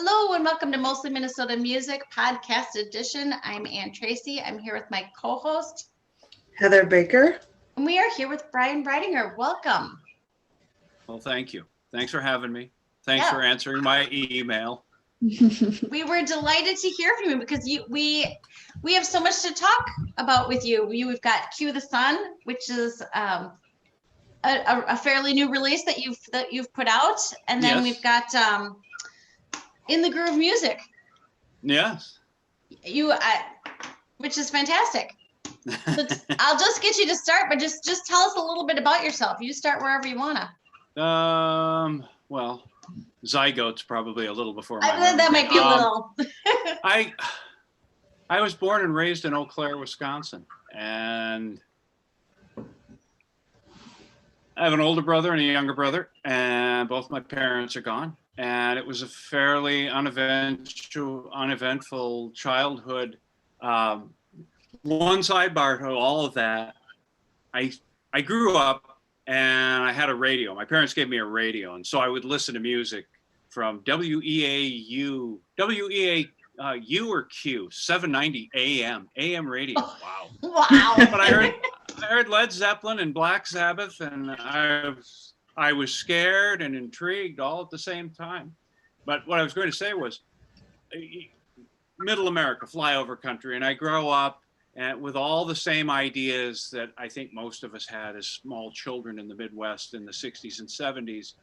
Hello and welcome to Mostly Minnesota Music Podcast Edition. I'm Ann Tracy. I'm here with my co-host, Heather Baker. And we are here with Brian Reidinger. Welcome. Well, thank you. Thanks for having me. Thanks for answering my email. We were delighted to hear from you because we have so much to talk about with you. We've got Cue the Sun, which is a fairly new release that you've put out, and then we've got In the Groove Music. Yes. Which is fantastic. So I'll just get you to start, but just tell us a little bit about yourself. You start wherever you wanna. Well, Zygote's probably a little before my that might be a little. I was born and raised in Eau Claire, Wisconsin, and I have an older brother and a younger brother, and both my parents are gone. And it was a fairly uneventful childhood. One sidebar to all of that, I grew up and I had a radio. My parents gave me a radio, and so I would listen to music from WEAU or Q, 790 AM radio. Wow. Wow. But I heard Led Zeppelin and Black Sabbath, and I was scared and intrigued all at the same time. But what I was going to say was middle America, flyover country, and I grow up with all the same ideas that I think most of us had as small children in the Midwest in the 60s and 70s.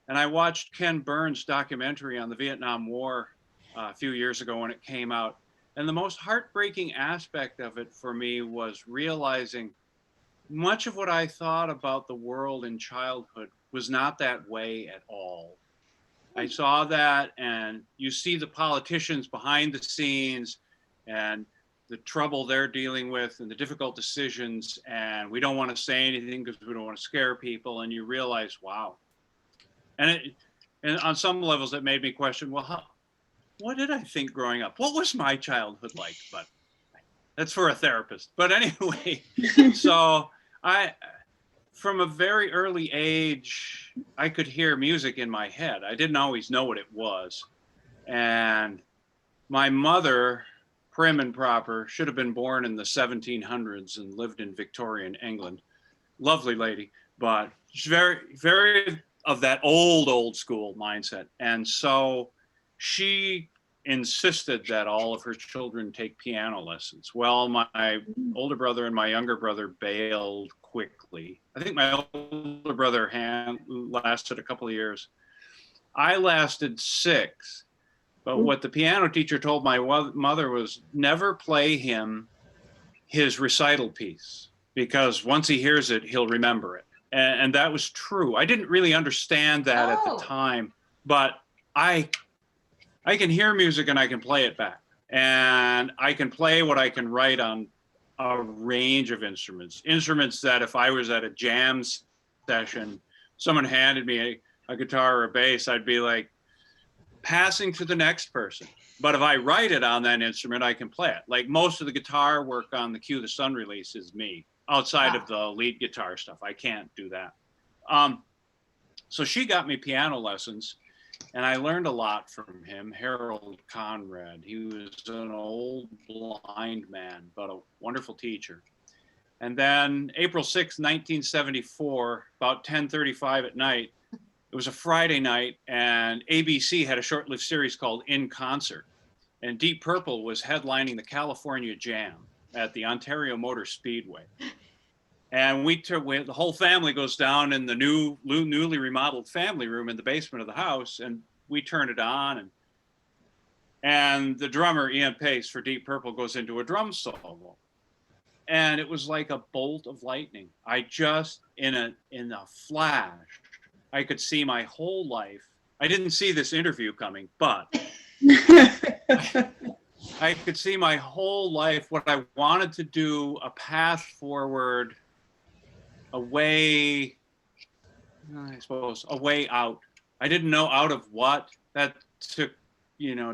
And I watched Ken Burns' documentary on the Vietnam War a few years ago when it came out. And the most heartbreaking aspect of it for me was realizing much of what I thought about the world in childhood was not that way at all. I saw that, and you see the politicians behind the scenes and the trouble they're dealing with and the difficult decisions, and we don't want to say anything because we don't want to scare people, and you realize, wow. And on some levels it made me question, well, what did I think growing up? What was my childhood like? But that's for a therapist. But anyway, so from a very early age, I could hear music in my head. I didn't always know what it was. And my mother, prim and proper, should have been born in the 1700s and lived in Victorian England. Lovely lady, but she's very, very of that old school mindset. And so she insisted that all of her children take piano lessons. Well, my older brother and my younger brother bailed quickly. I think my older brother lasted a couple of years. I lasted 6. But what the piano teacher told my mother was never play him his recital piece, because once he hears it, he'll remember it. And that was true. I didn't really understand that at the time, but I can hear music and I can play it back. And I can play what I can write on a range of instruments that if I was at a jam session, someone handed me a guitar or a bass, I'd be like passing to the next person. But if I write it on that instrument, I can play it. Like most of the guitar work on the Cue the Sun release is me, outside of the lead guitar stuff. I can't do that. So she got me piano lessons, and I learned a lot from him. Harold Conrad. He was an old blind man, but a wonderful teacher. And then April 6, 1974, about 10:35 at night, it was a Friday night, and ABC had a short-lived series called In Concert. And Deep Purple was headlining the California Jam at the Ontario Motor Speedway. And the whole family goes down in the newly remodeled family room in the basement of the house, and we turn it on, and the drummer Ian Pace for Deep Purple goes into a drum solo, and it was like a bolt of lightning. I just in a flash, I could see my whole life. I didn't see this interview coming, but I could see my whole life, what I wanted to do, a path forward, a way out. I didn't know out of what. That took,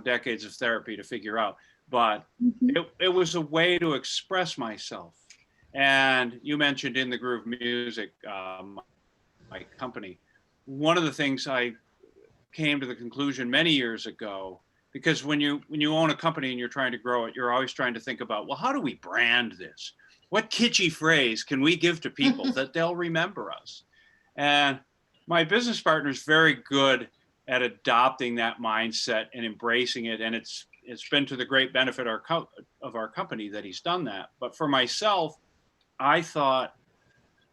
decades of therapy to figure out. But it was a way to express myself. And you mentioned In the Groove Music, my company. One of the things I came to the conclusion many years ago because when you own a company and you're trying to grow it, you're always trying to think about, well, how do we brand this? What kitschy phrase can we give to people that they'll remember us? And my business partner is very good at adopting that mindset and embracing it. And it's been to the great benefit of our company that he's done that. But for myself, I thought,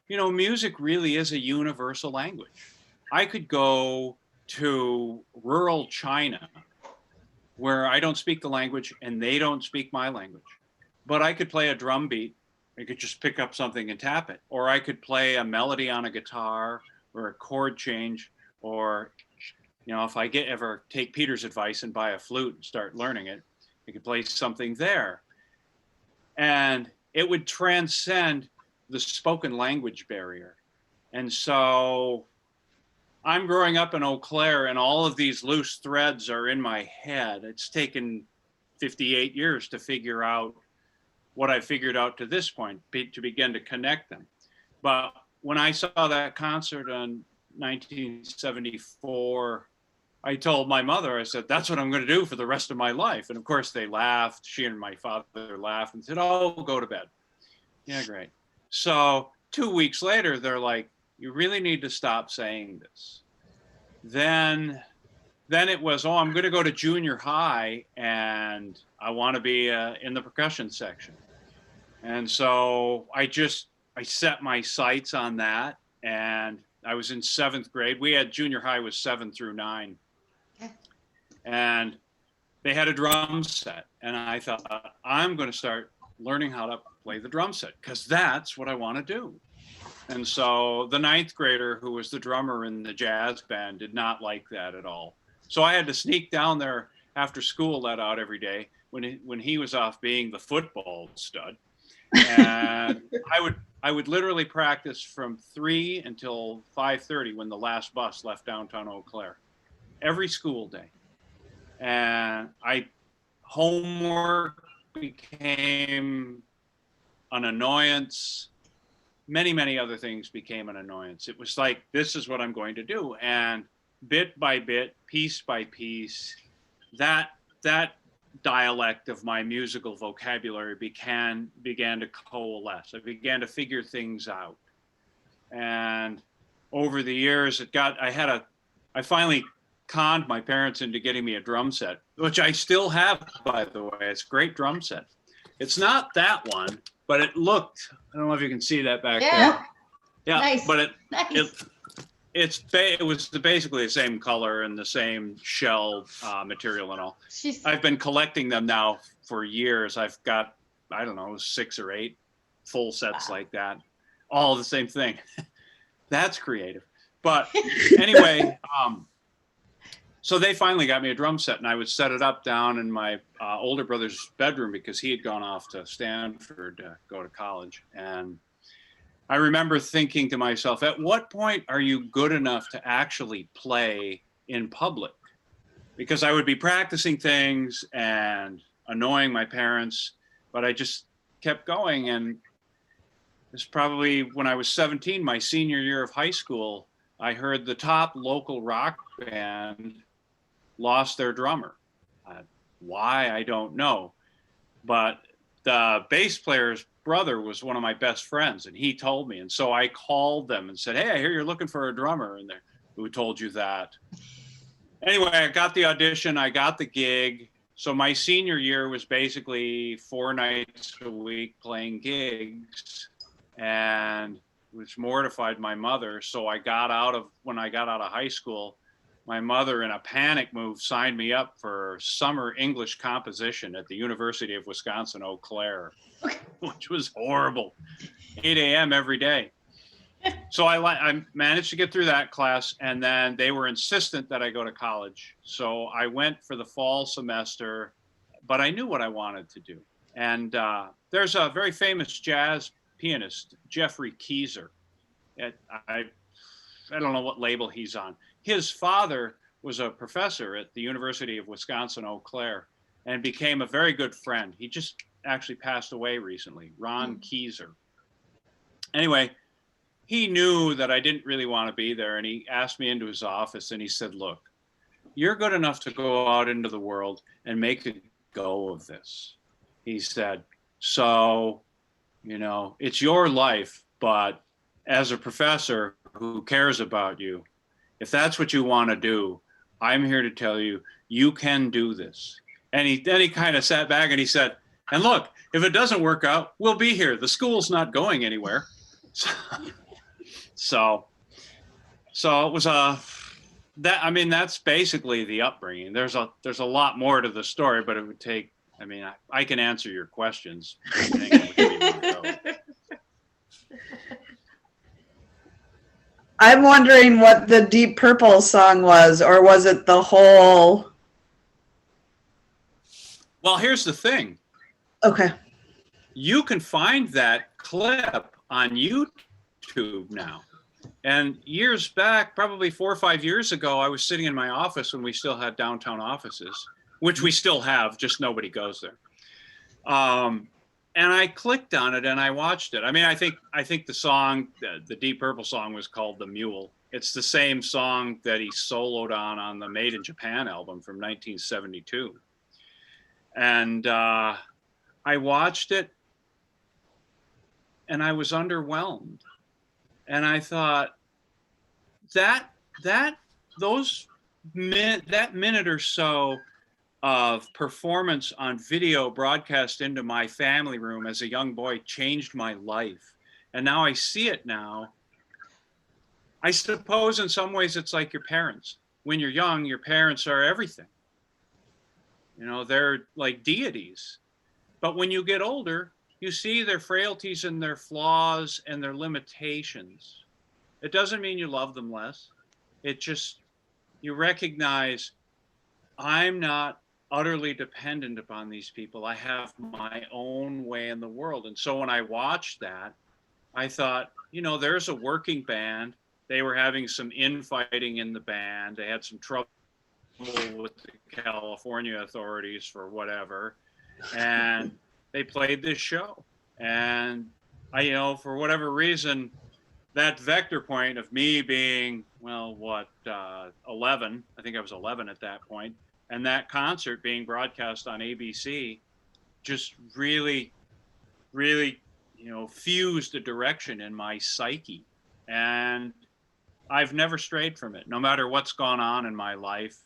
music really is a universal language. I could go to rural China where I don't speak the language and they don't speak my language, but I could play a drum beat. I could just pick up something and tap it, or I could play a melody on a guitar or a chord change, or if I ever take Peter's advice and buy a flute and start learning it, I could play something there. And it would transcend the spoken language barrier. And so I'm growing up in Eau Claire and all of these loose threads are in my head. It's taken 58 years to figure out what I figured out to this point, to begin to connect them. But when I saw that concert in 1974, I told my mother, I said, that's what I'm going to do for the rest of my life. And of course they laughed. She and my father laughed and said, oh, go to bed. Yeah, great. So 2 weeks later, they're like, you really need to stop saying this. Then it was, oh, I'm going to go to junior high and I want to be in the percussion section. And so I set my sights on that. And I was in 7th grade. We had junior high was 7 through 9. And they had a drum set. And I thought, I'm going to start learning how to play the drum set because that's what I want to do. And so the 9th grader, who was the drummer in the jazz band, did not like that at all. So I had to sneak down there after school let out every day when he was off being the football stud. And I would literally practice from 3 until 5:30 when the last bus left downtown Eau Claire, every school day. And homework became an annoyance. Many, many other things became an annoyance. It was like, this is what I'm going to do. And bit by bit, piece by piece, that dialect of my musical vocabulary began to coalesce. I began to figure things out. And over the years, I finally conned my parents into getting me a drum set, which I still have, by the way. It's a great drum set. It's not that one, but it looked, I don't know if you can see that back there. Yeah, nice. But it was basically the same color and the same shell material and all. I've been collecting them now for years. I've got, 6 or 8 full sets like that, all the same thing. That's creative. But anyway, so they finally got me a drum set, and I would set it up down in my older brother's bedroom because he had gone off to Stanford to go to college. And I remember thinking to myself, at what point are you good enough to actually play in public? Because I would be practicing things and annoying my parents, but I just kept going. And it's probably when I was 17, my senior year of high school, I heard the top local rock band lost their drummer. Why, I don't know. But the bass player's brother was one of my best friends, and he told me. And so I called them and said, hey, I hear you're looking for a drummer. And they're, who told you that? Anyway, I got the audition, I got the gig. So my senior year was basically 4 nights a week playing gigs, and which mortified my mother. So when I got out of high school, my mother, in a panic move, signed me up for summer English composition at the University of Wisconsin, Eau Claire, which was horrible. 8 a.m. every day. So I managed to get through that class, and then they were insistent that I go to college. So I went for the fall semester, but I knew what I wanted to do. And there's a very famous jazz pianist, Jeffrey Keyser. I don't know what label he's on. His father was a professor at the University of Wisconsin, Eau Claire, and became a very good friend. He just actually passed away recently, Ron Keyser. Anyway, he knew that I didn't really want to be there, and he asked me into his office, and he said, look, you're good enough to go out into the world and make a go of this. He said, so, you know, it's your life, but as a professor who cares about you, if that's what you want to do, I'm here to tell you, you can do this. And then he kind of sat back and he said, and look, if it doesn't work out, we'll be here. The school's not going anywhere. So it was that's basically the upbringing. There's a lot more to the story, but it would take, I can answer your questions. I'm wondering what the Deep Purple song was, or was it the whole? Well, here's the thing. Okay. You can find that clip on YouTube now. And years back, probably 4 or 5 years ago, I was sitting in my office when we still had downtown offices, which we still have, just nobody goes there. And I clicked on it and I watched it. I think the song, the Deep Purple song, was called "The Mule." It's the same song that he soloed on the Made in Japan album from 1972. And I watched it and I was underwhelmed. And I thought that minute or so of performance on video broadcast into my family room as a young boy changed my life. And now I see it now. I suppose in some ways it's like your parents. When you're young, your parents are everything. You know, they're like deities. But when you get older, you see their frailties and their flaws and their limitations. It doesn't mean you love them less. It just, you recognize, I'm not utterly dependent upon these people. I have my own way in the world. And so when I watched that, I thought, you know, there's a working band. They were having some infighting in the band. They had some trouble with the California authorities for whatever. And they played this show. And I, you know, for whatever reason, that vector point of me being, 11, I think I was 11 at that point, and that concert being broadcast on ABC just really, really, you know, fused a direction in my psyche. And I've never strayed from it, no matter what's gone on in my life.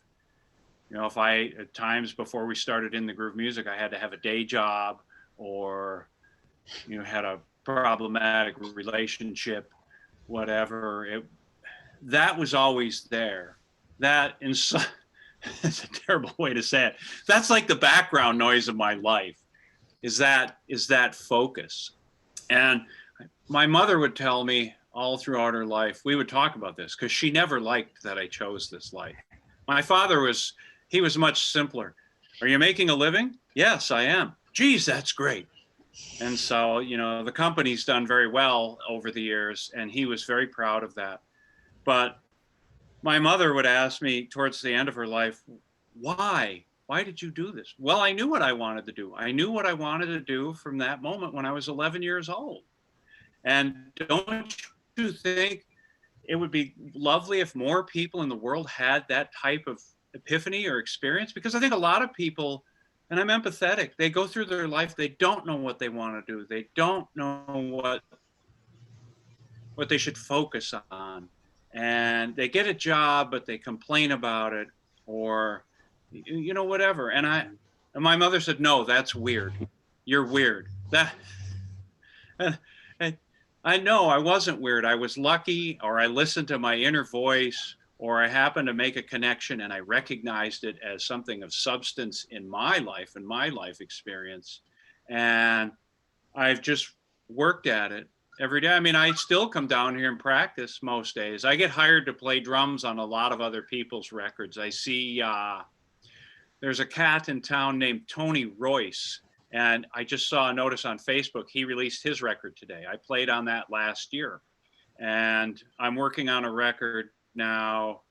You know, if at times before we started In the Groove Music, I had to have a day job or, you know, had a problematic relationship, whatever, that was always there. That, it's a terrible way to say it. That's like the background noise of my life, is that focus. And my mother would tell me all throughout her life, we would talk about this because she never liked that I chose this life. My father he was much simpler. Are you making a living? Yes, I am. Geez, that's great. And so, you know, the company's done very well over the years, and he was very proud of that. But my mother would ask me towards the end of her life, why did you do this? Well, I knew what I wanted to do. I knew what I wanted to do from that moment when I was 11 years old. And don't you think it would be lovely if more people in the world had that type of epiphany or experience? Because I think a lot of people, and I'm empathetic, they go through their life, they don't know what they want to do. They don't know what they should focus on. And they get a job, but they complain about it, or, you know, whatever. And my mother said, no, that's weird. You're weird. I know I wasn't weird. I was lucky, or I listened to my inner voice, or I happened to make a connection and I recognized it as something of substance in my life and my life experience. And I've just worked at it every day. I mean, I still come down here and practice most days. I get hired to play drums on a lot of other people's records. I see there's a cat in town named Tony Royce. And I just saw a notice on Facebook. He released his record today. I played on that last year. And I'm working on a record now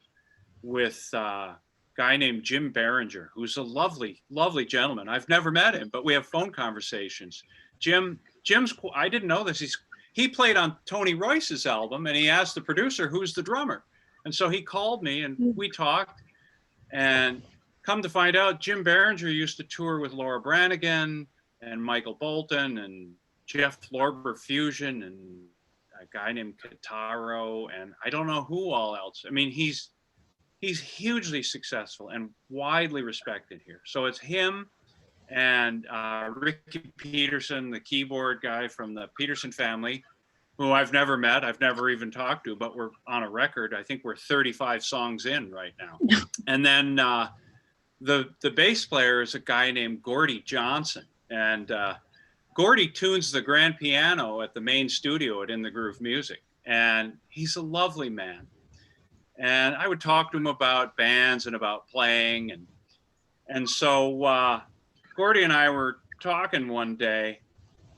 with a guy named Jim Behringer, who's a lovely, lovely gentleman. I've never met him, but we have phone conversations. Jim's, I didn't know this. He played on Tony Royce's album, and he asked the producer, who's the drummer? And so he called me and we talked. And come to find out, Jim Behringer used to tour with Laura Branigan and Michael Bolton and Jeff Lorber Fusion and a guy named Kitaro, and I don't know who all else. I mean, he's hugely successful and widely respected here. So it's him and Ricky Peterson, the keyboard guy from the Peterson family, who I've never met, I've never even talked to, but we're on a record. I think we're 35 songs in right now. And then the bass player is a guy named Gordy Johnson, and Gordy tunes the grand piano at the main studio at In the Groove Music, and he's a lovely man. And I would talk to him about bands and about playing, and so Gordy and I were talking one day,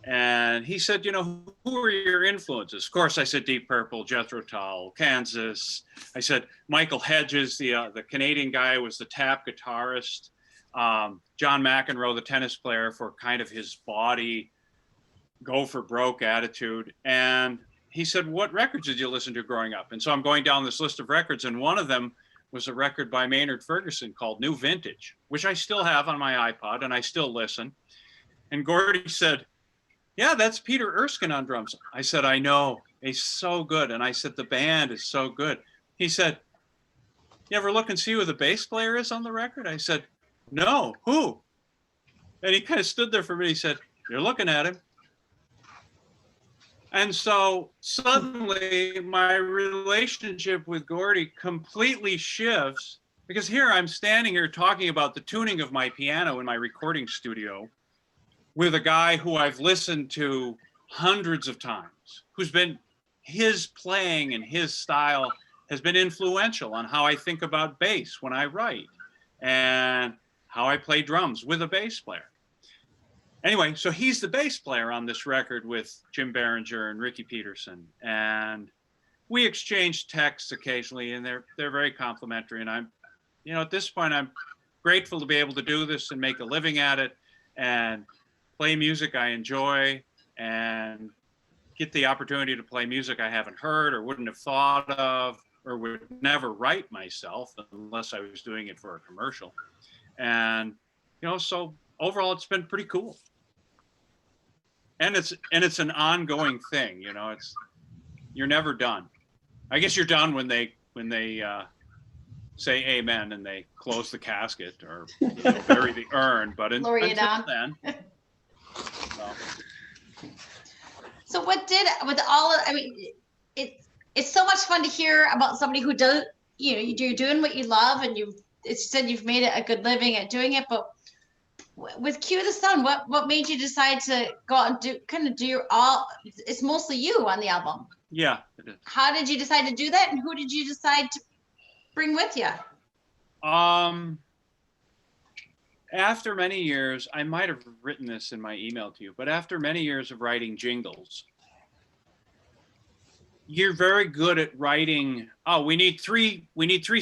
and he said, you know, who are your influences? Of course, I said Deep Purple, Jethro Tull, Kansas. I said Michael Hedges, the Canadian guy, was the tap guitarist. John McEnroe, the tennis player, for kind of his body, go for broke attitude. And he said, what records did you listen to growing up? And so I'm going down this list of records, and one of them was a record by Maynard Ferguson called New Vintage, which I still have on my iPod and I still listen. And Gordy said, yeah, that's Peter Erskine on drums. I said, I know, he's so good. And I said, the band is so good. He said, you ever look and see who the bass player is on the record? I said, no, who? And he kind of stood there for a minute. He said, you're looking at him. And so suddenly my relationship with Gordy completely shifts, because here I'm standing here talking about the tuning of my piano in my recording studio with a guy who I've listened to hundreds of times, who's been, his playing and his style has been influential on how I think about bass when I write and how I play drums with a bass player. Anyway, so he's the bass player on this record with Jim Behringer and Ricky Peterson. And we exchange texts occasionally, and they're very complimentary. And I'm, you know, at this point, I'm grateful to be able to do this and make a living at it and play music I enjoy and get the opportunity to play music I haven't heard or wouldn't have thought of or would never write myself unless I was doing it for a commercial. And, you know, so overall, it's been pretty cool. And it's an ongoing thing, you know, you're never done. I guess you're done when they say amen and they close the casket or, you know, bury the urn, but until then. So what did, with all of, I mean, it's so much fun to hear about somebody who does, you know, you're doing what you love and it's said you've made it a good living at doing it, but with Cue the Sun, what made you decide to go out and do your all, it's mostly you on the album. Yeah, it is. How did you decide to do that, and who did you decide to bring with you? After many years, I might have written this in my email to you, but after many years of writing jingles, you're very good at writing, oh, we need three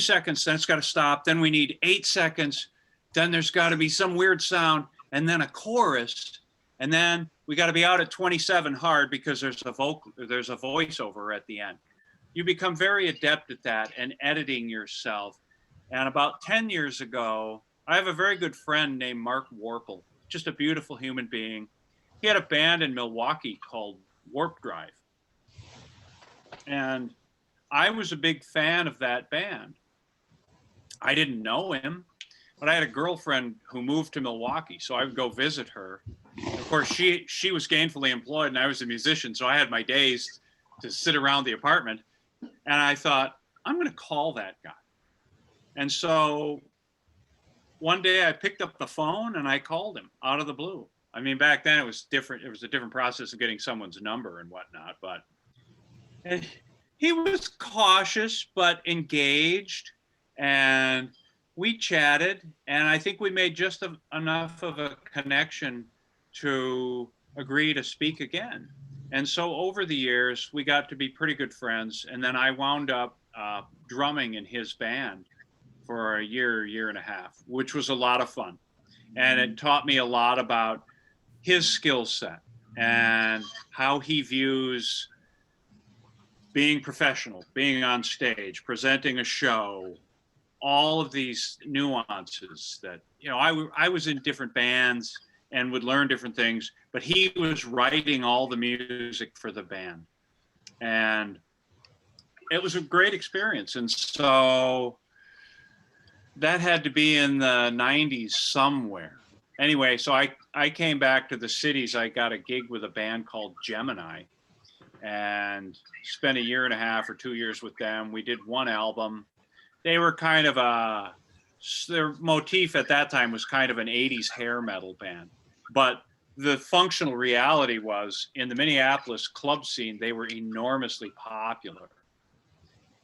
seconds, then it's got to stop, then we need 8 seconds, then there's got to be some weird sound, and then a chorus, and then we got to be out at 27 hard because there's a voiceover at the end. You become very adept at that and editing yourself. And about 10 years ago, I have a very good friend named Mark Warple, just a beautiful human being. He had a band in Milwaukee called Warp Drive. And I was a big fan of that band. I didn't know him, but I had a girlfriend who moved to Milwaukee, so I would go visit her. Of course, she was gainfully employed and I was a musician, so I had my days to sit around the apartment. And I thought, I'm going to call that guy. And so one day I picked up the phone and I called him out of the blue. I mean, back then it was different. It was a different process of getting someone's number and whatnot, but he was cautious but engaged, and we chatted, and I think we made just enough of a connection to agree to speak again. And so over the years, we got to be pretty good friends. And then I wound up drumming in his band for a year and a half, which was a lot of fun. And it taught me a lot about his skill set and how he views being professional, being on stage, presenting a show, all of these nuances that, you know, I was in different bands and would learn different things, but he was writing all the music for the band. And it was a great experience. And so that had to be in the 90s somewhere. Anyway, so I came back to the cities. I got a gig with a band called Gemini and spent 1.5 or 2 years with them. We did one album. They were kind of their motif at that time was kind of an 80s hair metal band. But the functional reality was in the Minneapolis club scene, they were enormously popular.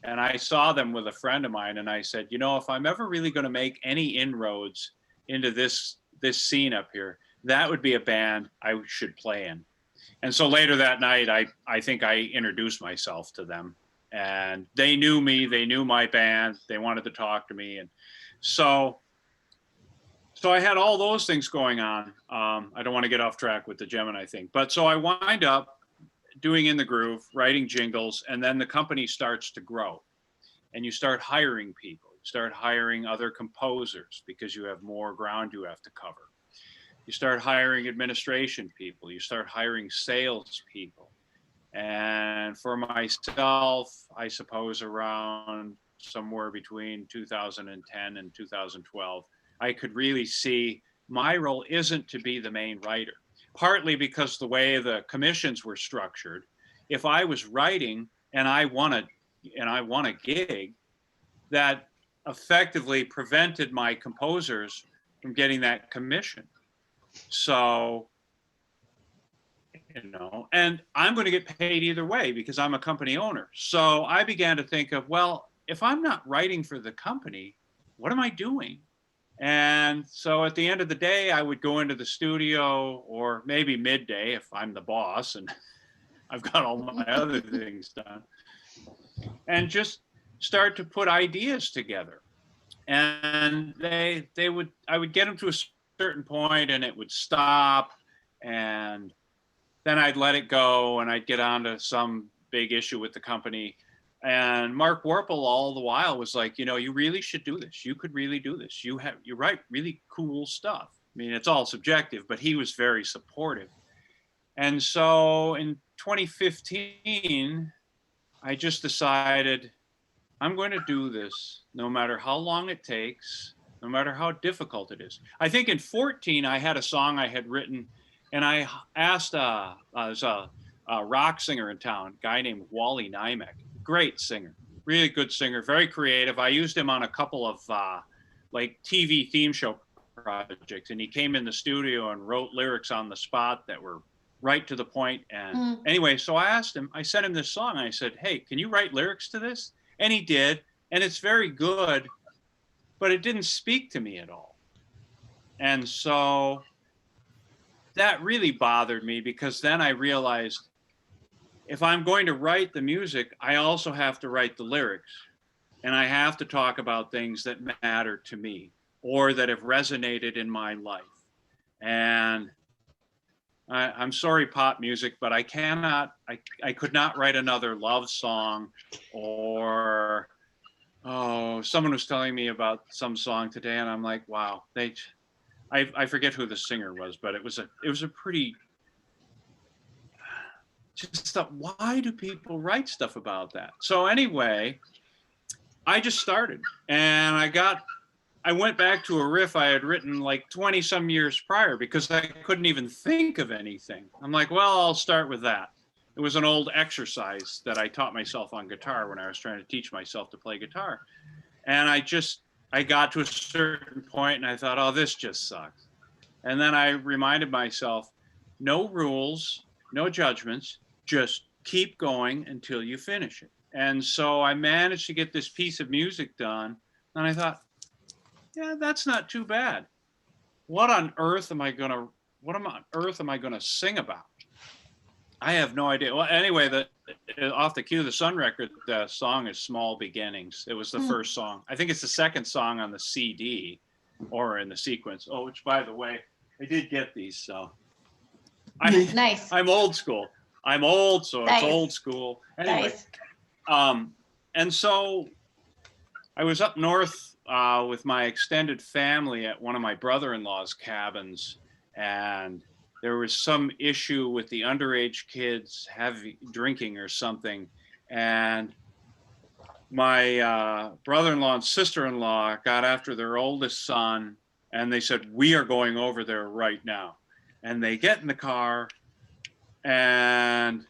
And I saw them with a friend of mine and I said, you know, if I'm ever really going to make any inroads into this scene up here, that would be a band I should play in. And so later that night, I think I introduced myself to them and they knew me, they knew my band, they wanted to talk to me. And so I had all those things going on. I don't want to get off track with the Gemini thing, but so I wind up doing In the Groove, writing jingles, and then the company starts to grow and you start hiring people, you start hiring other composers because you have more ground you have to cover. You start hiring administration people, you start hiring sales people. And for myself, I suppose around somewhere between 2010 and 2012, I could really see my role isn't to be the main writer, partly because the way the commissions were structured. If I was writing and I won a gig, that effectively prevented my composers from getting that commission. So, you know, and I'm going to get paid either way because I'm a company owner. So I began to think of, well, if I'm not writing for the company, what am I doing? And so at the end of the day, I would go into the studio, or maybe midday if I'm the boss and I've got all my other things done, and just start to put ideas together. And I would get them to a certain point and it would stop, and then I'd let it go and I'd get on to some big issue with the company. And Mark Warple all the while was like, you know, you really should do this. You could really do this. You write really cool stuff. I mean, it's all subjective, but he was very supportive. And so in 2015, I just decided I'm going to do this no matter how long it takes, no matter how difficult it is. I think in 2014, I had a song I had written and I asked there's a rock singer in town, a guy named Wally Nymek. Great singer, really good singer, very creative. I used him on a couple of like TV theme show projects, and he came in the studio and wrote lyrics on the spot that were right to the point. And anyway, so I asked him, I sent him this song. And I said, hey, can you write lyrics to this? And he did. And it's very good, but it didn't speak to me at all. And so that really bothered me because then I realized if I'm going to write the music, I also have to write the lyrics, and I have to talk about things that matter to me or that have resonated in my life. And I'm sorry, pop music, but I could not write another love song. Or, someone was telling me about some song today, and I'm like, wow, I forget who the singer was, but it was a pretty, just thought, why do people write stuff about that? So anyway, I just started, and I went back to a riff I had written like 20 some years prior because I couldn't even think of anything. I'm like, well, I'll start with that. It was an old exercise that I taught myself on guitar when I was trying to teach myself to play guitar. And I got to a certain point and I thought, oh, this just sucks. And then I reminded myself, no rules, no judgments, just keep going until you finish it. And so I managed to get this piece of music done. And I thought, yeah, that's not too bad. What on earth am I gonna sing about? I have no idea. Well, anyway, off the Cue the Sun record, the song is Small Beginnings. It was the first song. I think it's the second song on the CD or in the sequence. Oh, which by the way, I did get these, so. Nice. I'm old school. I'm old, so nice. It's old school. Anyway, nice. And so I was up north with my extended family at one of my brother-in-law's cabins, and there was some issue with the underage kids heavy drinking or something. And my brother-in-law and sister-in-law got after their oldest son, and they said, we are going over there right now. And they get in the car, and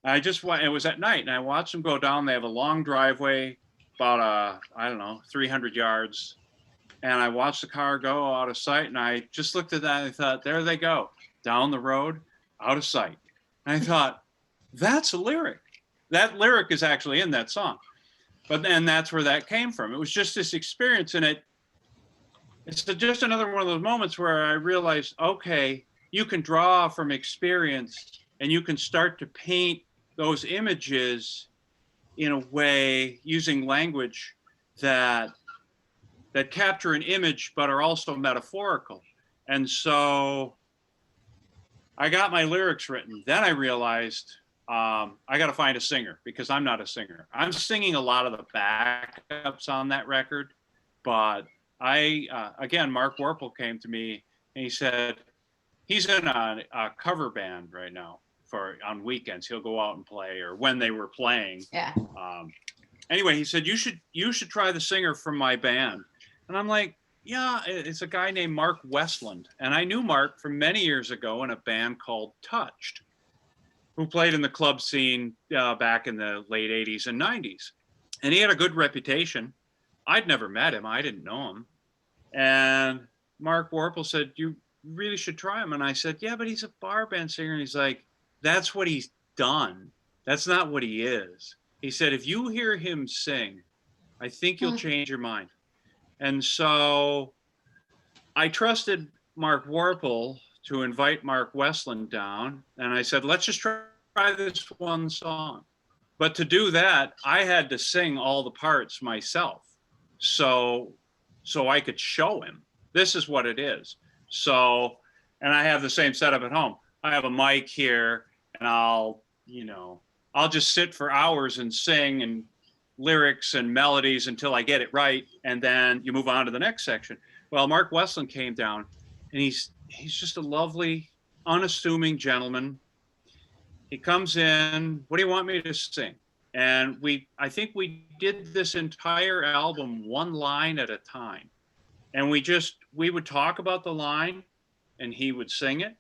it was at night, and I watched them go down. They have a long driveway, about, 300 yards. And I watched the car go out of sight, and I just looked at that and I thought, there they go, down the road, out of sight. And I thought, that's a lyric. That lyric is actually in that song. But then that's where that came from. It was just this experience, and it's just another one of those moments where I realized, okay, you can draw from experience, and you can start to paint those images in a way using language that capture an image but are also metaphorical. And so I got my lyrics written. Then I realized I got to find a singer, because I'm not a singer. I'm singing a lot of the backups on that record, but again, Mark Warple came to me and he said, he's in a cover band right now on weekends. He'll go out and play, or when they were playing. Yeah. Anyway, he said, you should try the singer from my band. And I'm like, yeah, it's a guy named Mark Westland. And I knew Mark from many years ago in a band called Touched, who played in the club scene back in the late 80s and 90s. And he had a good reputation. I'd never met him. I didn't know him. And Mark Warple said, you really should try him. And I said, yeah, but he's a bar band singer. And he's like, that's what he's done. That's not what he is. He said, if you hear him sing, I think you'll change your mind. And so I trusted Mark Warple to invite Mark Westland down. And I said, let's just try this one song. But to do that, I had to sing all the parts myself. So I could show him, this is what it is. So, and I have the same setup at home. I have a mic here, and I'll just sit for hours and sing and lyrics and melodies until I get it right. And then you move on to the next section. Well, Mark Westland came down, and he's just a lovely, unassuming gentleman. He comes in, what do you want me to sing? And I think we did this entire album one line at a time. And we would talk about the line, and he would sing it.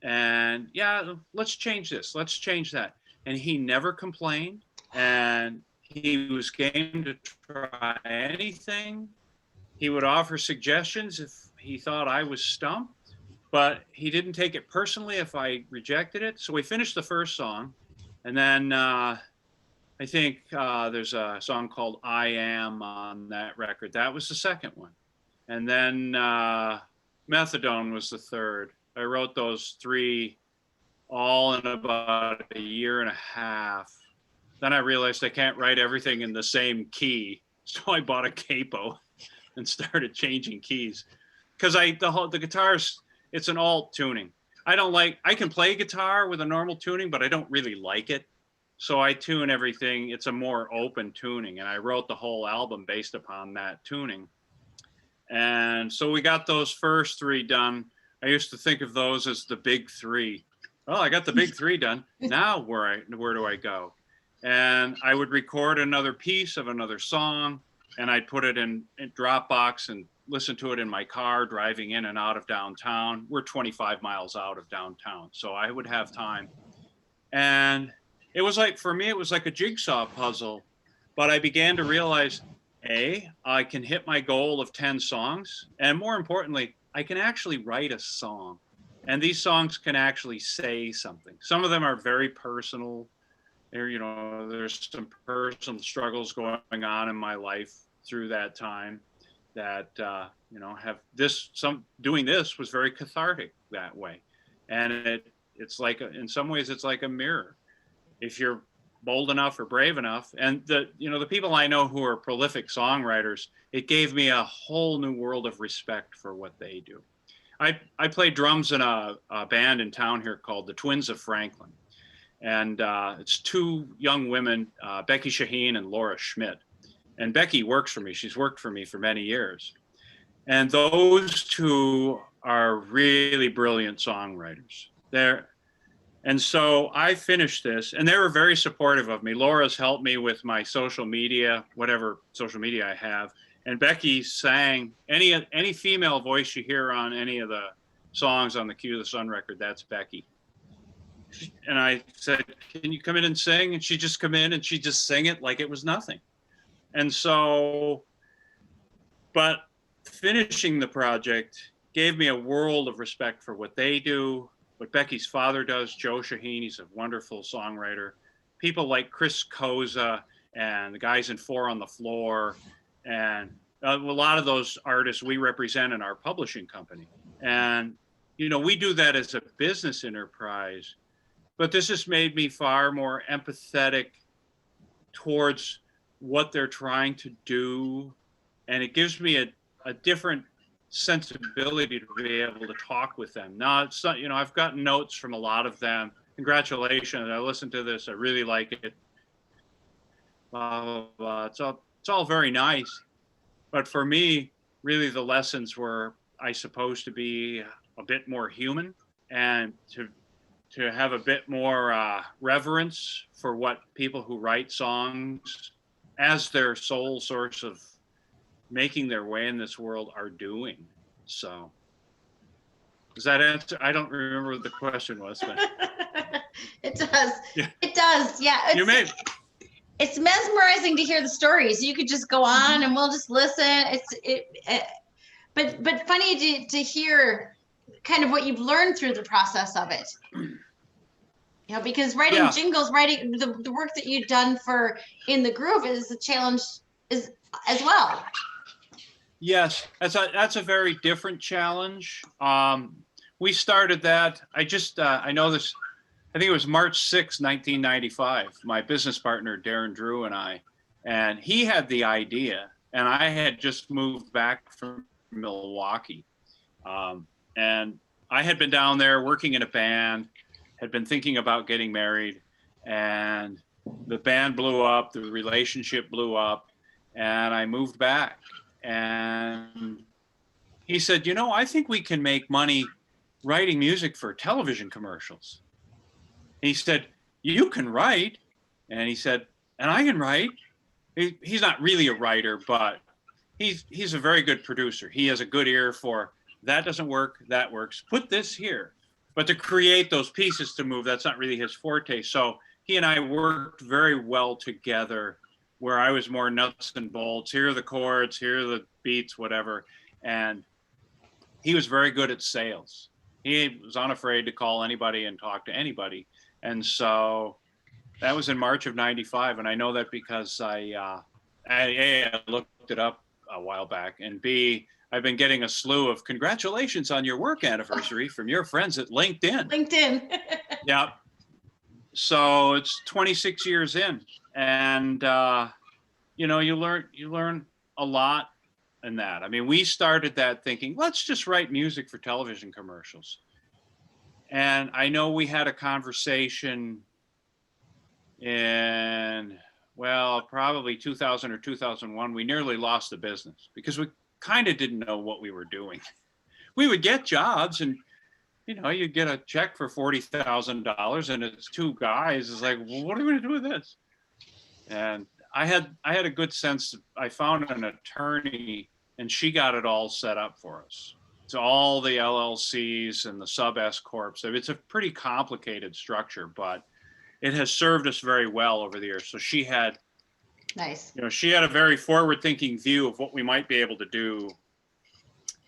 And yeah, let's change this, let's change that. And he never complained, and he was game to try anything. He would offer suggestions if he thought I was stumped, but he didn't take it personally if I rejected it. So we finished the first song, and then I think there's a song called I Am on that record. That was the second one. And then Methadone was the third. I wrote those three all in about a year and a half. Then I realized I can't write everything in the same key. So I bought a capo and started changing keys. Because the guitars, it's an alt tuning. I can play guitar with a normal tuning, but I don't really like it. So I tune everything. It's a more open tuning. And I wrote the whole album based upon that tuning. And so we got those first three done. I used to think of those as the big three. Well, I got the big three done. Now where do I go? And I would record another piece of another song, and I'd put it in Dropbox and listen to it in my car driving in and out of downtown. We're 25 miles out of downtown, so I would have time. And it was like, for me, it was like a jigsaw puzzle. But I began to realize, I can hit my goal of 10 songs. And more importantly, I can actually write a song. And these songs can actually say something. Some of them are very personal. There's some personal struggles going on in my life through that time that, doing this was very cathartic that way. And it's like, in some ways, it's like a mirror. If you're bold enough or brave enough, and the people I know who are prolific songwriters, it gave me a whole new world of respect for what they do. I play drums in a band in town here called the Twins of Franklin. And it's two young women, Becky Shaheen and Laura Schmidt. and Becky works for me. She's worked for me for many years. And those two are really brilliant songwriters. And so I finished this, and they were very supportive of me. Laura's helped me with my social media, whatever social media I have. And Becky sang any female voice you hear on any of the songs on the Cue the Sun record, that's Becky. And I said, can you come in and sing? And she'd just come in and she'd just sing it like it was nothing. And so, but finishing the project gave me a world of respect for what they do, what Becky's father does, Joe Shaheen. He's a wonderful songwriter. People like Chris Koza and the guys in Four on the Floor, and a lot of those artists we represent in our publishing company. And, you know, we do that as a business enterprise, but this has made me far more empathetic towards what they're trying to do. And it gives me a different sensibility to be able to talk with them. Now, it's not, you know, I've gotten notes from a lot of them. Congratulations, I listened to this, I really like it. Blah, blah, blah. It's all very nice. But for me, really the lessons were, I suppose, to be a bit more human and to have a bit more reverence for what people who write songs as their sole source of making their way in this world are doing. So does that answer? I don't remember what the question was, but it does. Yeah. It does. Yeah. It's mesmerizing to hear the stories. You could just go on and we'll just listen. But funny to hear kind of what you've learned through the process of it. You know, because writing jingles, writing the work that you've done for In the Groove is a challenge as well. Yes, that's a very different challenge. We started that. I know this. I think it was March 6, 1995. My business partner Darren Drew and he had the idea, and I had just moved back from Milwaukee, and I had been down there working in a band, had been thinking about getting married, and the band blew up, the relationship blew up, and I moved back. And he said, you know, I think we can make money writing music for television commercials. And he said, you can write. And he said, and I can write. He's not really a writer, but he's a very good producer. He has a good ear for that doesn't work, that works. Put this here. But to create those pieces to move, that's not really his forte. So he and I worked very well together, where I was more nuts and bolts. Here are the chords, here are the beats, whatever. And he was very good at sales. He was unafraid to call anybody and talk to anybody. And so that was in March of 95. And I know that because I looked it up a while back, and B, I've been getting a slew of congratulations on your work anniversary from your friends at LinkedIn. Yeah. So it's 26 years in, and you know, you learn a lot in that. I mean, we started that thinking, let's just write music for television commercials. And I know we had a conversation in, well, probably 2000 or 2001. We nearly lost the business because we kind of didn't know what we were doing. We would get jobs, and you know, you get a check for $40,000 and it's two guys. It's like, well, what are we going to do with this? And I had a good sense. I found an attorney, and she got it all set up for us. It's all the LLCs and the sub S corps. So it's a pretty complicated structure, but it has served us very well over the years. So she had, nice. You know, she had a very forward-thinking view of what we might be able to do.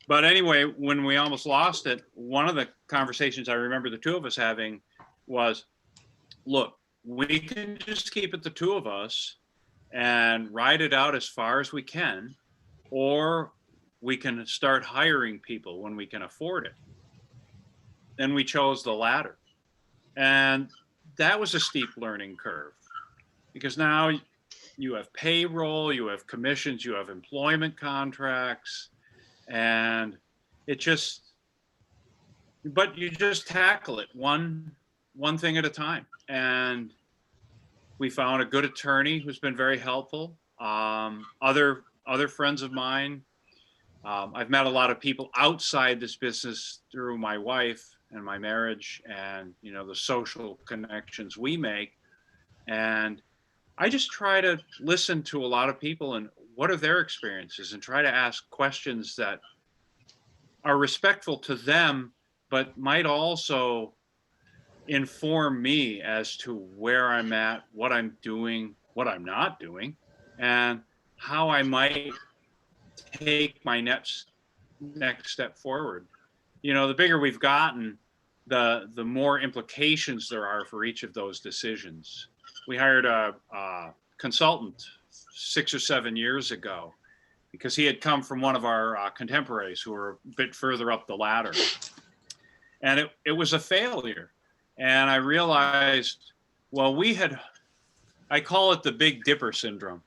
But anyway, when we almost lost it, one of the conversations I remember the two of us having was, look, we can just keep it the two of us and ride it out as far as we can, or we can start hiring people when we can afford it. Then we chose the latter. And that was a steep learning curve, because now you have payroll, you have commissions, you have employment contracts, and but you just tackle it one thing at a time. And we found a good attorney who's been very helpful. Other friends of mine. I've met a lot of people outside this business through my wife and my marriage, and the social connections we make. And I just try to listen to a lot of people and what are their experiences, and try to ask questions that are respectful to them, but might also inform me as to where I'm at, what I'm doing, what I'm not doing, and how I might take my next step forward. The bigger we've gotten, the more implications there are for each of those decisions. We hired a consultant 6 or 7 years ago because he had come from one of our contemporaries who were a bit further up the ladder. And it was a failure. And I realized, well, I call it the Big Dipper syndrome.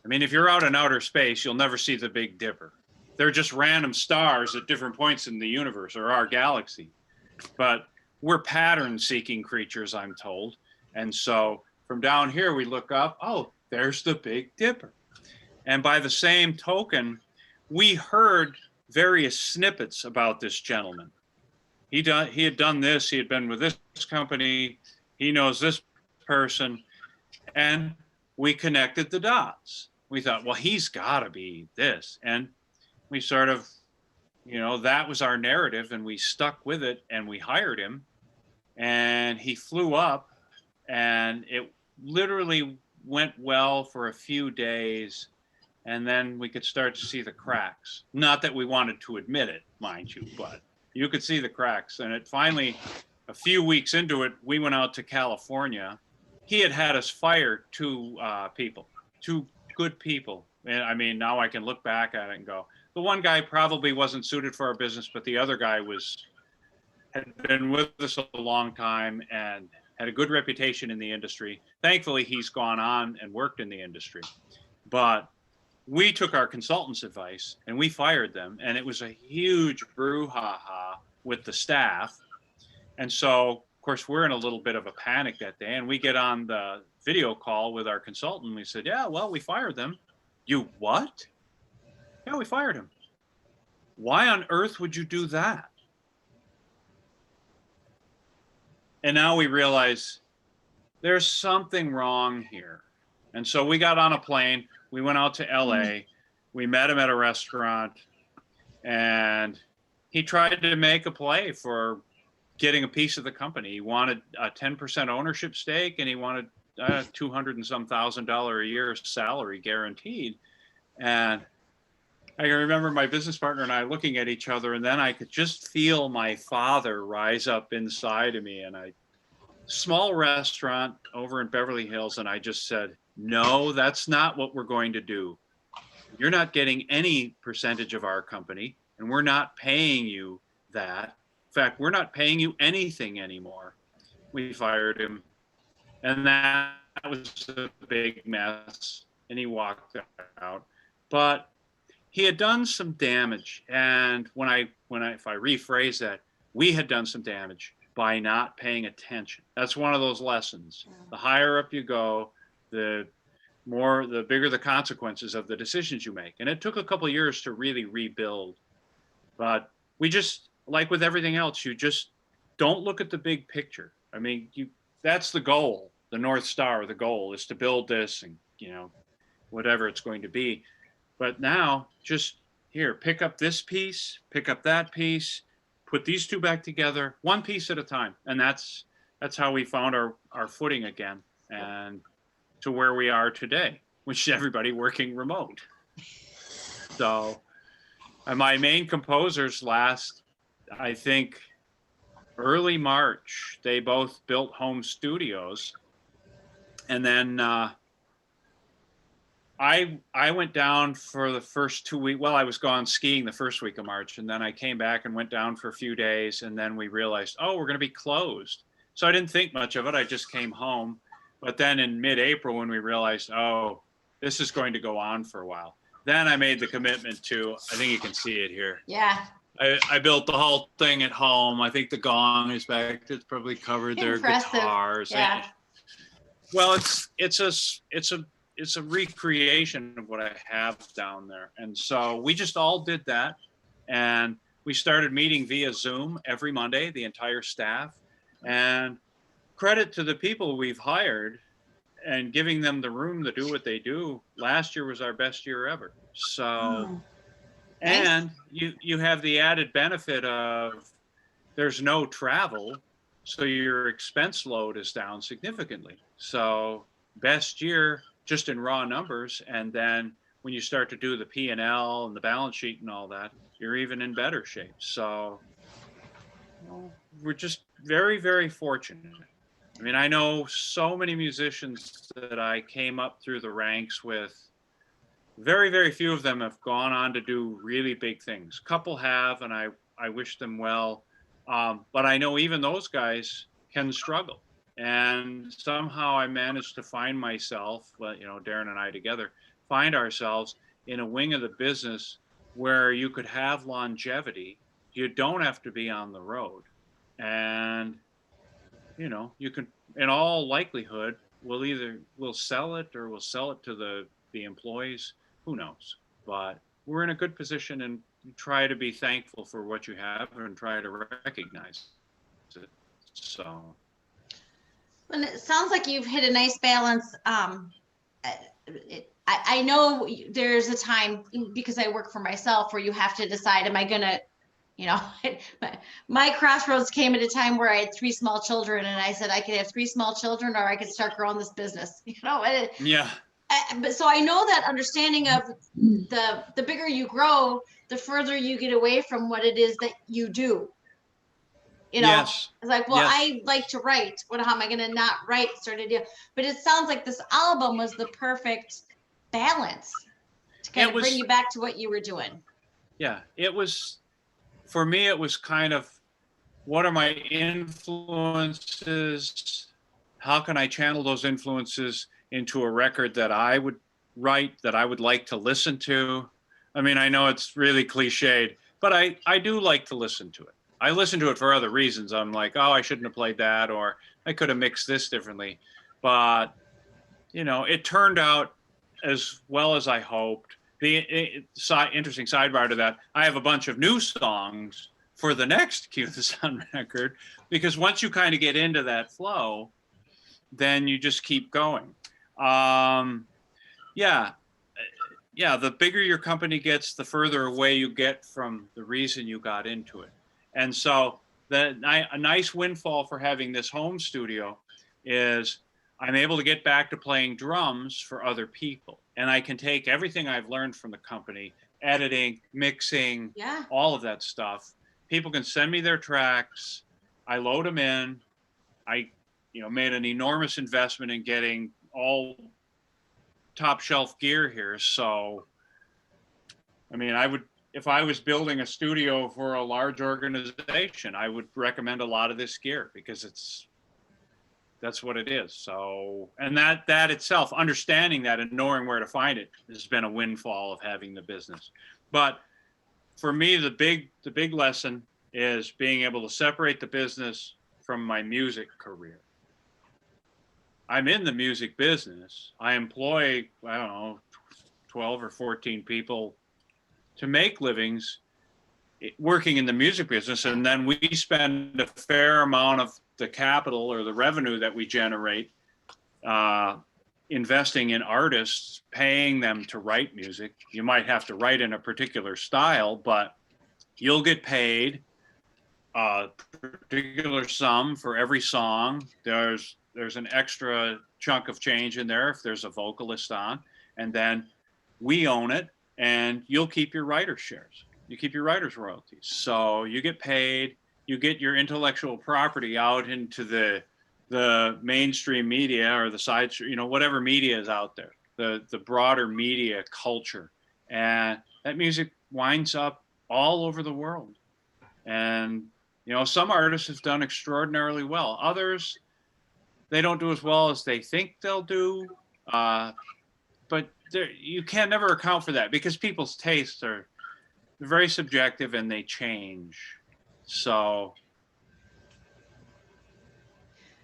I mean, if you're out in outer space, you'll never see the Big Dipper. They're just random stars at different points in the universe or our galaxy. But we're pattern-seeking creatures, I'm told. And so from down here, we look up, oh, there's the Big Dipper. And by the same token, we heard various snippets about this gentleman. He had done this, he had been with this company, he knows this person, and we connected the dots. We thought, well, he's got to be this. And we sort of, that was our narrative, and we stuck with it, and we hired him, and he flew up, and it literally went well for a few days, and then we could start to see the cracks. Not that we wanted to admit it, mind you, but you could see the cracks. And it finally, a few weeks into it, we went out to California. He had us fire two good people. And I mean, now I can look back at it and go, the one guy probably wasn't suited for our business, but the other guy had been with us a long time and had a good reputation in the industry. Thankfully, he's gone on and worked in the industry. But we took our consultants' advice and we fired them. And it was a huge brouhaha with the staff. And so, of course, we're in a little bit of a panic that day. And we get on the video call with our consultant. We said, yeah, well, we fired them. You what? Yeah, we fired him. Why on earth would you do that? And now we realize there's something wrong here. And so we got on a plane. We went out to LA. We met him at a restaurant. And he tried to make a play for getting a piece of the company. He wanted a 10% ownership stake, and he wanted $200 and some $1,000 a year salary guaranteed. And I can remember my business partner and I looking at each other, and then I could just feel my father rise up inside of me. And small restaurant over in Beverly Hills, and I just said, no, that's not what we're going to do. You're not getting any percentage of our company, and we're not paying you that. In fact, we're not paying you anything anymore. We fired him, and that was a big mess, and he walked out. But he had done some damage, and if I rephrase that, we had done some damage by not paying attention. That's one of those lessons. Yeah. The higher up you go, the bigger the consequences of the decisions you make. And it took a couple of years to really rebuild. But we just, like with everything else, you just don't look at the big picture. I mean, that's the goal. The North Star, the goal is to build this and, whatever it's going to be. But now just here, pick up this piece, pick up that piece, put these two back together, one piece at a time. And that's how we found our footing again, and to where we are today, which is everybody working remote. So my main composers I think early March, they both built home studios. And then I went down for the first 2 weeks. Well, I was gone skiing the first week of March, and then I came back and went down for a few days, and then we realized, oh, we're going to be closed. So I didn't think much of it. I just came home. But then in mid-April, when we realized, oh, this is going to go on for a while, then I made the commitment to, I think you can see it here. Yeah. I built the whole thing at home. I think the gong is back. It's probably covered their guitars. Yeah. Well, it's a it's a recreation of what I have down there. And so we just all did that. And we started meeting via Zoom every Monday, the entire staff. And credit to the people we've hired and giving them the room to do what they do. Last year was our best year ever. So, and you have the added benefit of there's no travel, so your expense load is down significantly. So best year just in raw numbers, and then when you start to do the P&L and the balance sheet and all that, you're even in better shape. So we're just very, very fortunate. I mean, I know so many musicians that I came up through the ranks with. Very, very few of them have gone on to do really big things. Couple have, and I wish them well. But I know even those guys can struggle. And somehow I managed to find myself, Darren and I together, find ourselves in a wing of the business where you could have longevity. You don't have to be on the road. And, you can, in all likelihood, we'll sell it or we'll sell it to the employees. Who knows? But we're in a good position, and try to be thankful for what you have and try to recognize it. So. And it sounds like you've hit a nice balance. I know there's a time, because I work for myself, where you have to decide, am I gonna, my crossroads came at a time where I had 3 small children, and I said I could have 3 small children, or I could start growing this business. Yeah. But so I know that understanding of the bigger you grow, the further you get away from what it is that you do. Yes. It's like, well, yes. I like to write. How am I going to not write? Sort of deal. But it sounds like this album was the perfect balance to kind of bring you back to what you were doing. Yeah, it was, for me, it was kind of, what are my influences? How can I channel those influences into a record that I would write, that I would like to listen to? I mean, I know it's really cliched, but I do like to listen to it. I listen to it for other reasons. I'm like, oh, I shouldn't have played that, or I could have mixed this differently. But, it turned out as well as I hoped. The interesting sidebar to that, I have a bunch of new songs for the next Cue the Sun record, because once you kind of get into that flow, then you just keep going. The bigger your company gets, the further away you get from the reason you got into it. And so a nice windfall for having this home studio is I'm able to get back to playing drums for other people. And I can take everything I've learned from the company, editing, mixing, all of that stuff. People can send me their tracks. I load them in. I made an enormous investment in getting all top shelf gear here. So, I mean, if I was building a studio for a large organization, I would recommend a lot of this gear, because that's what it is. So, and that itself, understanding that and knowing where to find it, has been a windfall of having the business. But for me, the big lesson is being able to separate the business from my music career. I'm in the music business. I employ, 12 or 14 people to make livings working in the music business. And then we spend a fair amount of the capital or the revenue that we generate investing in artists, paying them to write music. You might have to write in a particular style, but you'll get paid a particular sum for every song. There's an extra chunk of change in there if there's a vocalist on, and then we own it, and you'll keep your writer's shares. You keep your writer's royalties. So you get paid, you get your intellectual property out into the mainstream media or the side, whatever media is out there, the broader media culture. And that music winds up all over the world. And, some artists have done extraordinarily well. Others, they don't do as well as they think they'll do. But you can never account for that, because people's tastes are very subjective and they change. So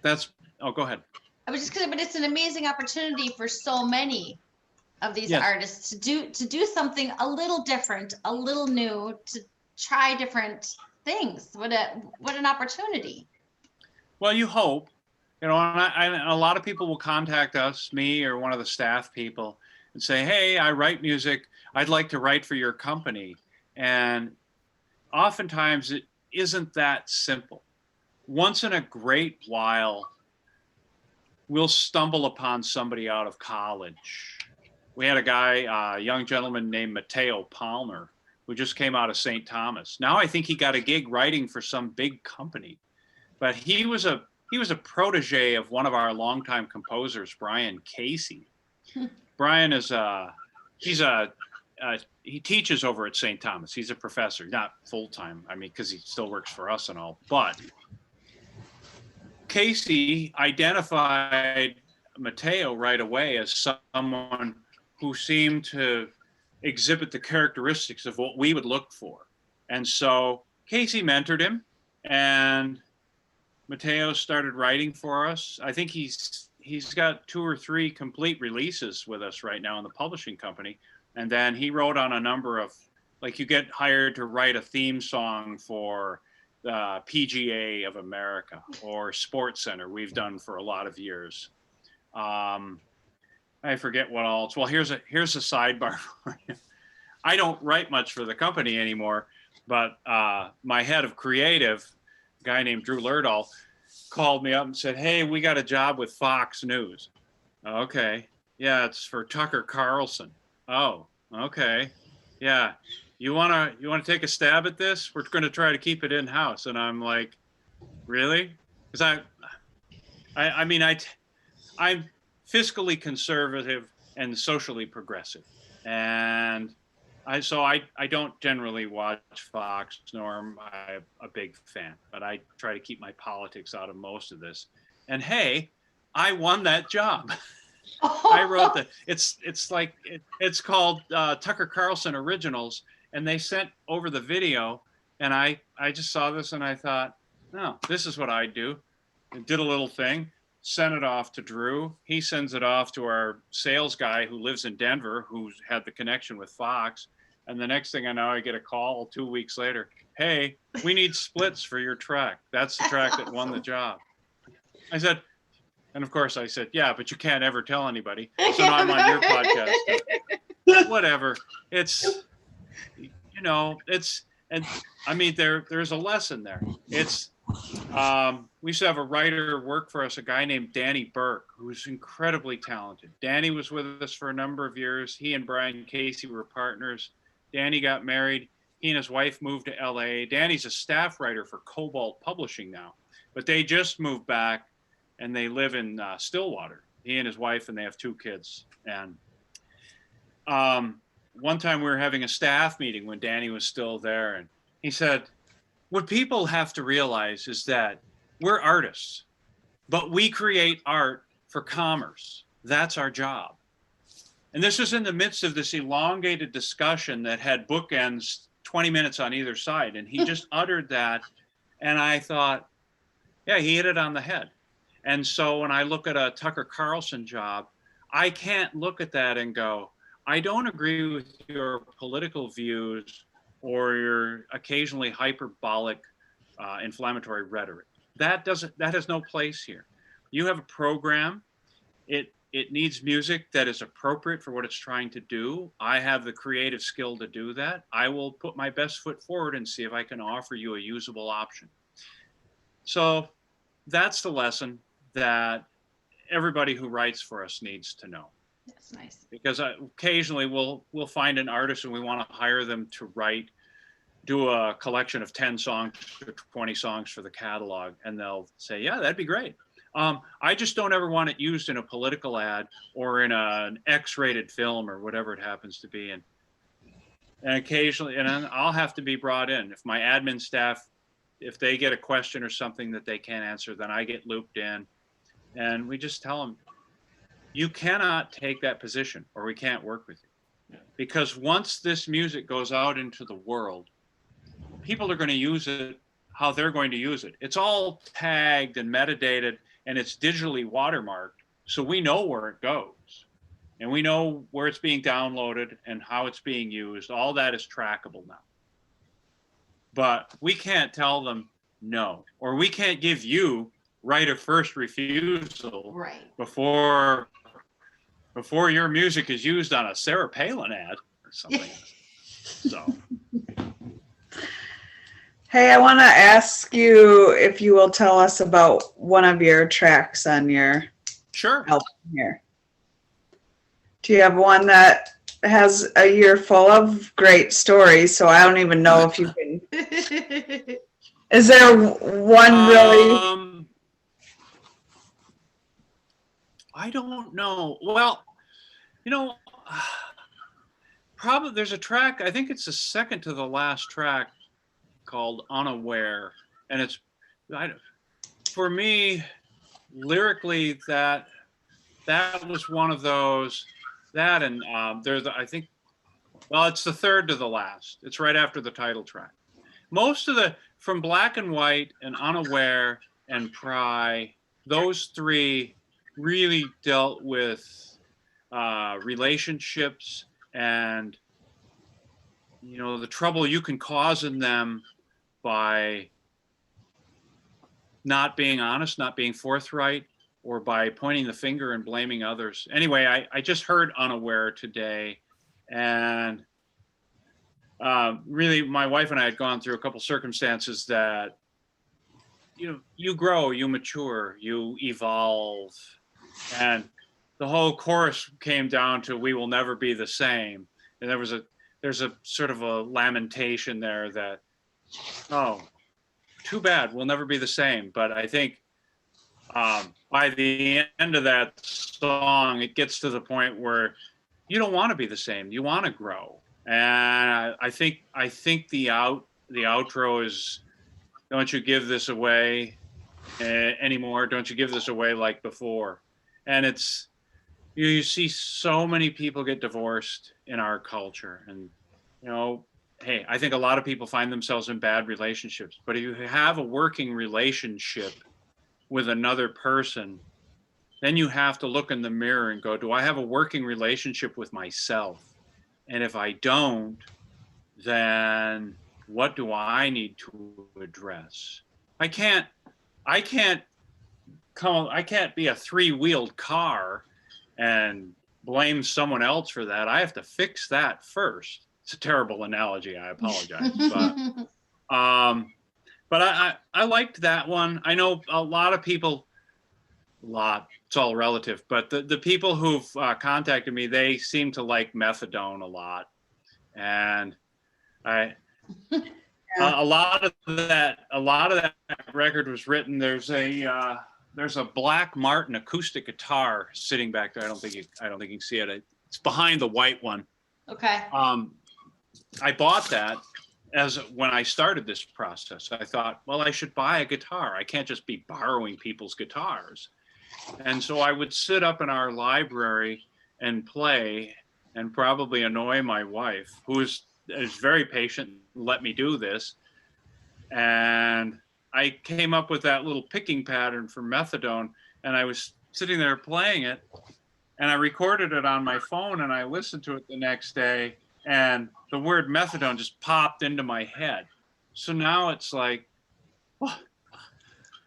go ahead. I was just gonna, but it's an amazing opportunity for so many of these Yes. artists to do something a little different, a little new, to try different things. What an opportunity. Well, you hope, and a lot of people will contact us, me or one of the staff people, and say, "Hey, I write music. I'd like to write for your company." And oftentimes it isn't that simple. Once in a great while, we'll stumble upon somebody out of college. We had a guy, a young gentleman named Mateo Palmer, who just came out of St. Thomas. Now I think he got a gig writing for some big company, but he was a protege of one of our longtime composers, Brian Casey. Brian is he teaches over at St. Thomas. He's a professor, not full time. I mean, because he still works for us and all. But Casey identified Mateo right away as someone who seemed to exhibit the characteristics of what we would look for. And so Casey mentored him, and Mateo started writing for us. I think he's got 2 or 3 complete releases with us right now in the publishing company. And then he wrote on a number of, like, you get hired to write a theme song for the PGA of America or Sports Center. We've done for a lot of years. I forget what else. Well, here's a sidebar for you. I don't write much for the company anymore, but my head of creative, a guy named Drew Lerdahl, called me up and said, "Hey, we got a job with Fox News." Okay. Yeah, it's for Tucker Carlson. Oh, okay. Yeah. You wanna take a stab at this? We're gonna try to keep it in house. And I'm like, really? Because I'm fiscally conservative and socially progressive, and I don't generally watch Fox, nor am I a big fan, but I try to keep my politics out of most of this. And hey, I won that job. I wrote it's called Tucker Carlson Originals, and they sent over the video, and I just saw this and I thought, no, this is what I do. And did a little thing, sent it off to Drew. He sends it off to our sales guy who lives in Denver, who's had the connection with Fox. And the next thing I know, I get a call 2 weeks later. "Hey, we need splits for your track. That's the track that won the job." I said, and of course I said, "Yeah, but you can't ever tell anybody. So now I'm on your podcast." Whatever. It's, and I mean, there's a lesson there. It's, we used to have a writer work for us, a guy named Danny Burke, who's incredibly talented. Danny was with us for a number of years. He and Brian Casey were partners. Danny got married. He and his wife moved to LA. Danny's a staff writer for Cobalt Publishing now, but they just moved back and they live in Stillwater. He and his wife, and they have 2 kids. And one time we were having a staff meeting when Danny was still there, and he said, "What people have to realize is that we're artists, but we create art for commerce. That's our job." And this was in the midst of this elongated discussion that had bookends 20 minutes on either side. And he just uttered that. And I thought, yeah, he hit it on the head. And so when I look at a Tucker Carlson job, I can't look at that and go, I don't agree with your political views or your occasionally hyperbolic inflammatory rhetoric. That has no place here. You have a program. It needs music that is appropriate for what it's trying to do. I have the creative skill to do that. I will put my best foot forward and see if I can offer you a usable option. So that's the lesson that everybody who writes for us needs to know. That's nice. Because occasionally we'll find an artist and we want to hire them to do a collection of 10 songs or 20 songs for the catalog, and they'll say, "Yeah, that'd be great. I just don't ever want it used in a political ad or in an X-rated film or whatever it happens to be." And occasionally, and then I'll have to be brought in. If my admin staff, if they get a question or something that they can't answer, then I get looped in, and we just tell them, "You cannot take that position or we can't work with you." Because once this music goes out into the world, people are going to use it how they're going to use it. It's all tagged and metadated, and it's digitally watermarked. So we know where it goes, and we know where it's being downloaded and how it's being used. All that is trackable now. But we can't tell them no, or we can't give you right of first refusal before your music is used on a Sarah Palin ad or something. So. Hey, I want to ask you if you will tell us about one of your tracks on your album here. Do you have one that has a year full of great stories? So I don't even know if you can. Is there one really? I don't know. Well, probably there's a track, I think it's the second to the last track, called Unaware. And it's, for me, lyrically, that was one of those, that and there's, I think, well, it's the third to the last. It's right after the title track. Most of from Black and White and Unaware and Pry, those three really dealt with relationships and, the trouble you can cause in them by not being honest, not being forthright, or by pointing the finger and blaming others. Anyway, I just heard Unaware today, and really my wife and I had gone through a couple circumstances that, you grow, you mature, you evolve, and the whole chorus came down to "We will never be the same," and there's a sort of a lamentation there that, oh, too bad, we'll never be the same. But I think by the end of that song, it gets to the point where you don't want to be the same. You want to grow. And I think the outro is, "Don't you give this away anymore. Don't you give this away like before." And it's, you see so many people get divorced in our culture, and hey, I think a lot of people find themselves in bad relationships. But if you have a working relationship with another person, then you have to look in the mirror and go, do I have a working relationship with myself? And if I don't, then what do I need to address? I can't be a three-wheeled car and blame someone else for that. I have to fix that first. It's a terrible analogy. I apologize. But I liked that one. I know a lot of people, it's all relative, but the people who've contacted me, they seem to like Methadone a lot. And a lot of that record was written. There's a Black Martin acoustic guitar sitting back there. I don't think you can see it. It's behind the white one. Okay. I bought that when I started this process. I thought, well, I should buy a guitar. I can't just be borrowing people's guitars. And so I would sit up in our library and play, and probably annoy my wife, who is very patient and let me do this. And I came up with that little picking pattern for Methadone, and I was sitting there playing it, and I recorded it on my phone, and I listened to it the next day, and the word Methadone just popped into my head. So now it's like, well,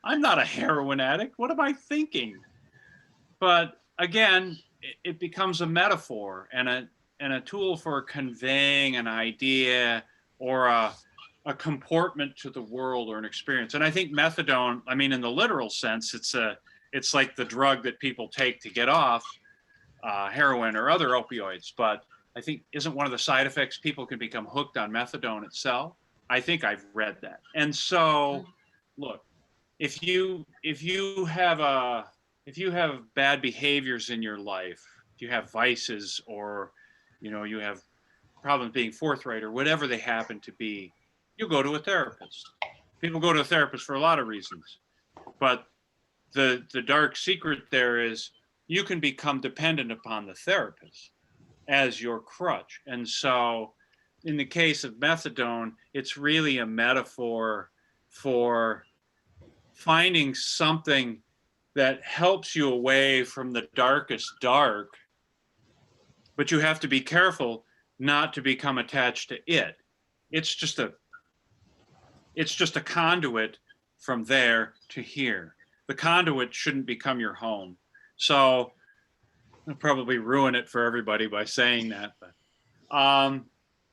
I'm not a heroin addict. What am I thinking? But again, it becomes a metaphor and a tool for conveying an idea or a comportment to the world or an experience. And I think Methadone, I mean, in the literal sense, it's like the drug that people take to get off heroin or other opioids. But I think, isn't one of the side effects people can become hooked on Methadone itself? I think I've read that. And so, look, if you have bad behaviors in your life, if you have vices, or you have problems being forthright, or whatever they happen to be, you go to a therapist. People go to a therapist for a lot of reasons, but the dark secret there is you can become dependent upon the therapist as your crutch. And so in the case of Methadone, it's really a metaphor for finding something that helps you away from the darkest dark, but you have to be careful not to become attached to it. It's just a conduit from there to here. The conduit shouldn't become your home. So I'll probably ruin it for everybody by saying that. But,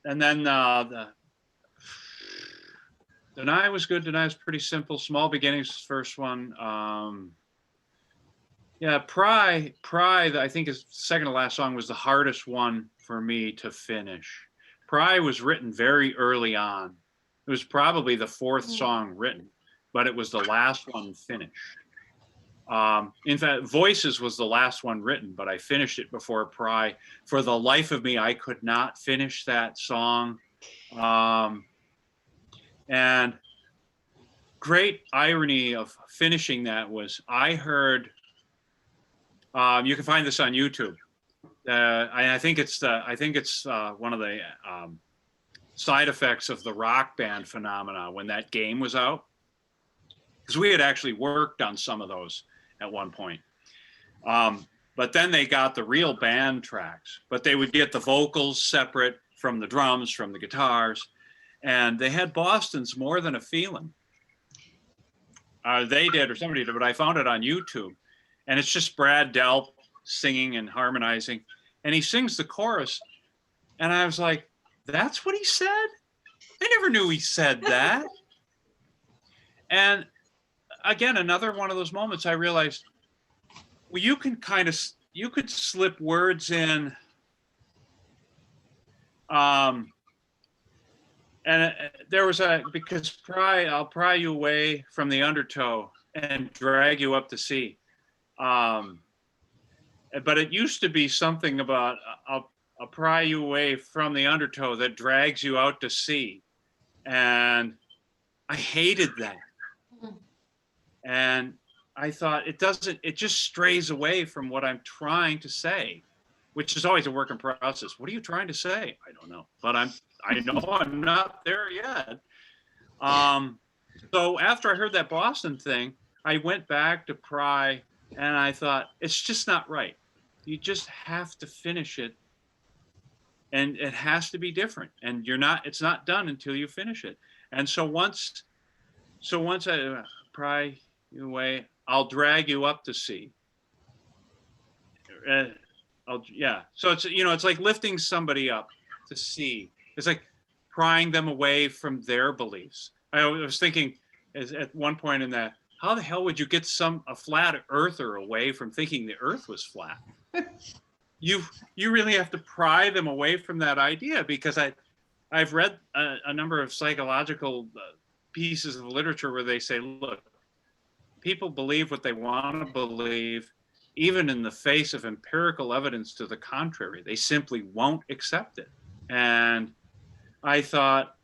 and then the Deny was good. Deny was pretty simple. Small Beginnings, first one. Yeah, Pry, I think his second to last song was the hardest one for me to finish. Pry was written very early on. It was probably the fourth song written, but it was the last one finished. In fact, Voices was the last one written, but I finished it before Pry. For the life of me, I could not finish that song. And great irony of finishing that was I heard, you can find this on YouTube. I think it's one of the side effects of the Rock Band phenomena when that game was out, because we had actually worked on some of those at one point. But then they got the real band tracks, but they would get the vocals separate from the drums, from the guitars, and they had Boston's More Than a Feeling. They did, or somebody did, but I found it on YouTube. And it's just Brad Delp singing and harmonizing. And he sings the chorus. And I was like, that's what he said? I never knew he said that. And again, another one of those moments I realized, well, you could slip words in. And there was because I'll pry you away from the undertow and drag you up to sea. But it used to be something about I'll pry you away from the undertow that drags you out to sea. And I hated that. And I thought it just strays away from what I'm trying to say, which is always a work in process. What are you trying to say? I don't know, but I know I'm not there yet. So after I heard that Boston thing, I went back to Pry and I thought, it's just not right. You just have to finish it. And it has to be different. And it's not done until you finish it. And so once I pry you away, I'll drag you up to sea. So it's like lifting somebody up to sea. It's like prying them away from their beliefs. I was thinking at one point in that, how the hell would you get a flat earther away from thinking the earth was flat? You really have to pry them away from that idea, because I've read a number of psychological pieces of literature where they say, look, people believe what they want to believe, even in the face of empirical evidence to the contrary. They simply won't accept it. And I thought,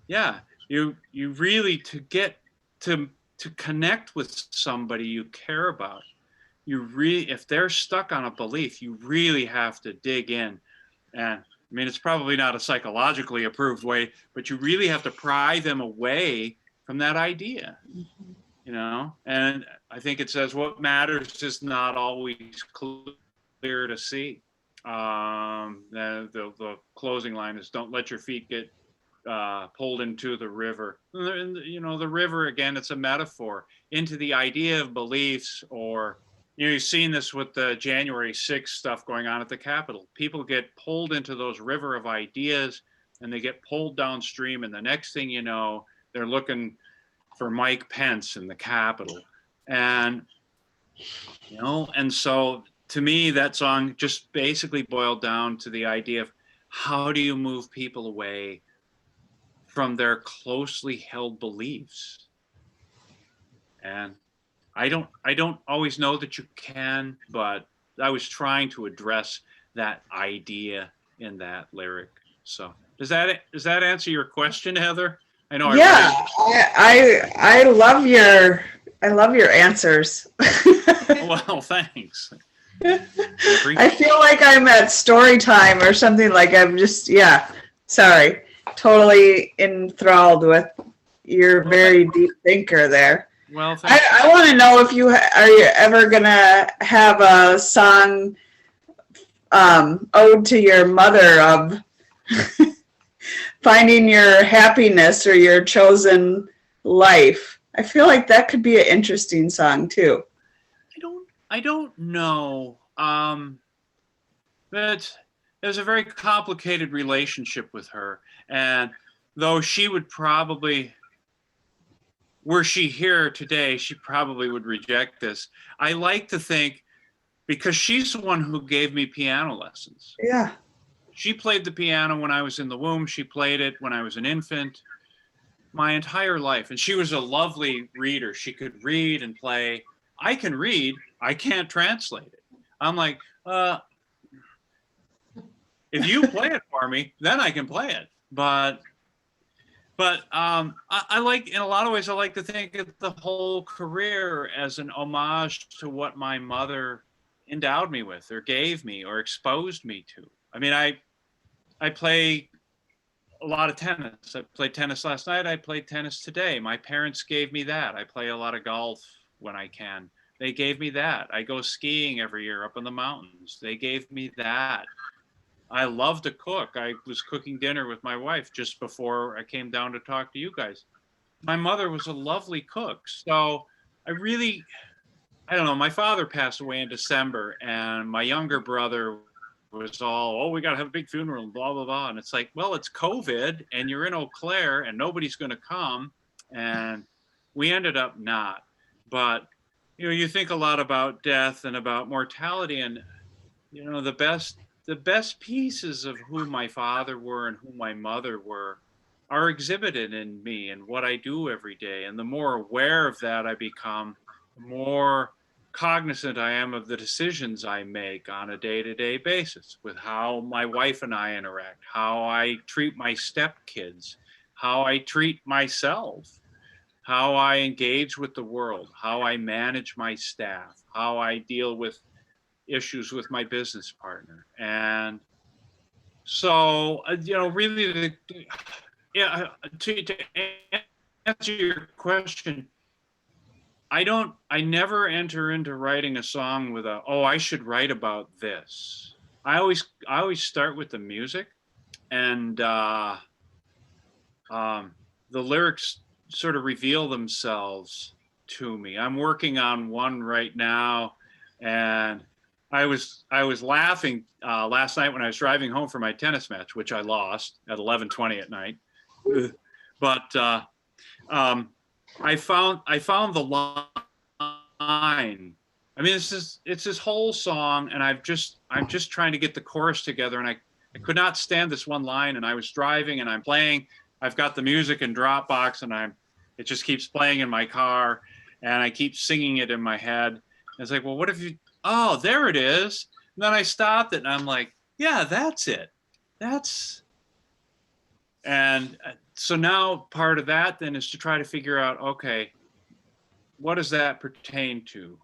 yeah, you really, to get to connect with somebody you care about, if they're stuck on a belief, you really have to dig in. And I mean, it's probably not a psychologically approved way, but you really have to pry them away from that idea, And I think it says what matters is not always clear to see. The closing line is, don't let your feet get pulled into the river. The river, again, it's a metaphor into the idea of beliefs, or you've seen this with the January 6th stuff going on at the Capitol. People get pulled into those river of ideas, and they get pulled downstream, and the next thing you know, they're looking for Mike Pence in the Capitol. And so to me, that song just basically boiled down to the idea of, how do you move people away from their closely held beliefs? And I don't always know that you can, but I was trying to address that idea in that lyric. So does that answer your question, Heather? I know. Yeah, I love your answers. Well, thanks. I feel like I'm at story time or something. Like I'm just, sorry, totally enthralled with your very deep thinker there. Well, thank you. I want to know if are you ever gonna have a song ode to your mother of finding your happiness or your chosen life. I feel like that could be an interesting song too. I don't know. But there's a very complicated relationship with her, and though she would probably, were she here today, she probably would reject this. I like to think, because she's the one who gave me piano lessons. Yeah. She played the piano when I was in the womb. She played it when I was an infant, my entire life. And she was a lovely reader. She could read and play. I can read, I can't translate it. I'm like, if you play it for me, then I can play it. But I like, in a lot of ways, I like to think of the whole career as an homage to what my mother endowed me with, or gave me, or exposed me to. I mean, I play a lot of tennis. I played tennis last night. I played tennis today. My parents gave me that. I play a lot of golf when I can. They gave me that. I go skiing every year up in the mountains. They gave me that. I love to cook. I was cooking dinner with my wife just before I came down to talk to you guys. My mother was a lovely cook. So I don't know. My father passed away in December, and my younger brother was all, oh, we got to have a big funeral and blah, blah, blah. And it's like, well, it's COVID and you're in Eau Claire and nobody's going to come. And we ended up not. But, you think a lot about death and about mortality, and, the best pieces of who my father were and who my mother were are exhibited in me and what I do every day. And the more aware of that I become, the more cognizant I am of the decisions I make on a day-to-day basis, with how my wife and I interact, how I treat my stepkids, how I treat myself, how I engage with the world, how I manage my staff, how I deal with issues with my business partner. And so, really, to answer your question, I never enter into writing a song with I should write about this. I always start with the music, and the lyrics sort of reveal themselves to me. I'm working on one right now, and I was laughing last night when I was driving home from my tennis match, which I lost at 11:20 at night. But I found the line. I mean, it's this whole song, and I'm just trying to get the chorus together, and I could not stand this one line. And I was driving, and I'm playing. I've got the music in Dropbox, and it just keeps playing in my car, and I keep singing it in my head. And it's like, well, what if you? Oh, there it is. And then I stopped it, and I'm like, yeah, that's it. And so now part of that then is to try to figure out, okay, what does that pertain to?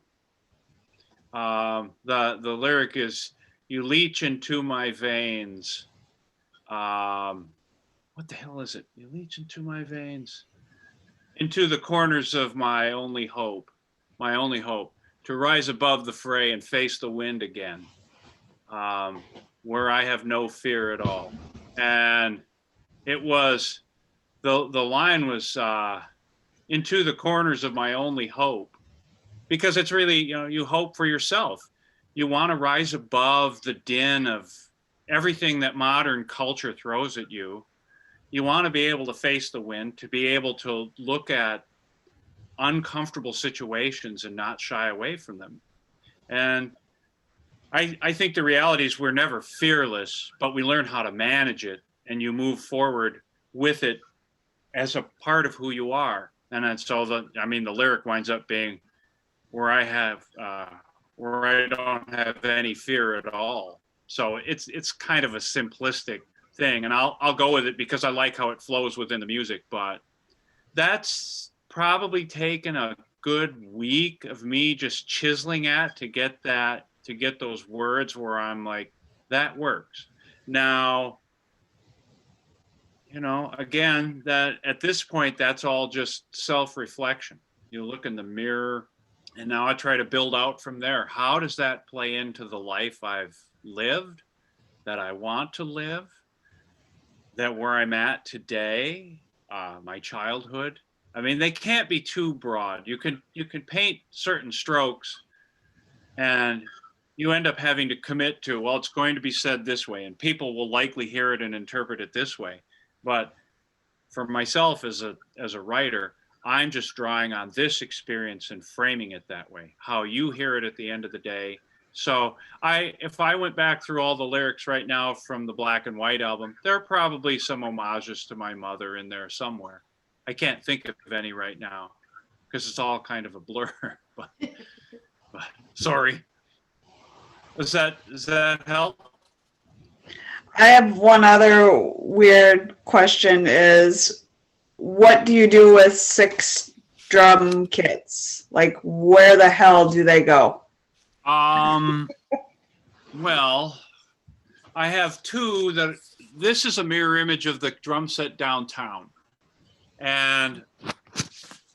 The lyric is, you leach into my veins. What the hell is it? You leach into my veins. Into the corners of my only hope, to rise above the fray and face the wind again, where I have no fear at all. And it was, the line was, into the corners of my only hope, because it's really, you hope for yourself. You want to rise above the din of everything that modern culture throws at you. You want to be able to face the wind, to be able to look at uncomfortable situations and not shy away from them. And I think the reality is we're never fearless, but we learn how to manage it, and you move forward with it as a part of who you are. And then so the lyric winds up being, where I don't have any fear at all. So it's kind of a simplistic thing, and I'll go with it because I like how it flows within the music. But that's probably taken a good week of me just chiseling to get those words where I'm like, that works. Now, again, that at this point, that's all just self-reflection. you look in the mirror, and now I try to build out from there. How does that play into the life I've lived, that I want to live, that where I'm at today, my childhood? I mean, they can't be too broad. You can paint certain strokes, and you end up having to commit to, well, it's going to be said this way, and people will likely hear it and interpret it this way. But for myself as a writer, I'm just drawing on this experience and framing it that way, how you hear it at the end of the day. So if I went back through all the lyrics right now from the Black and White album, there are probably some homages to my mother in there somewhere. I can't think of any right now because it's all kind of a blur, but sorry. Does that help? I have one other weird question is, what do you do with 6 drum kits? Like, where the hell do they go? Well, I have 2 that, this is a mirror image of the drum set downtown. And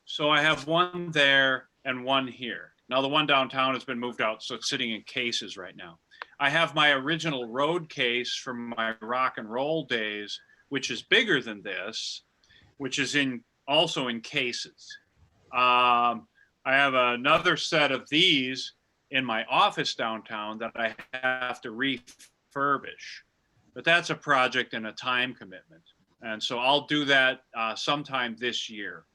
so I have one there and one here. Now the one downtown has been moved out, so it's sitting in cases right now. I have my original road case from my rock and roll days, which is bigger than this, which is also in cases. I have another set of these in my office downtown that I have to refurbish, but that's a project and a time commitment. And so I'll do that sometime this year.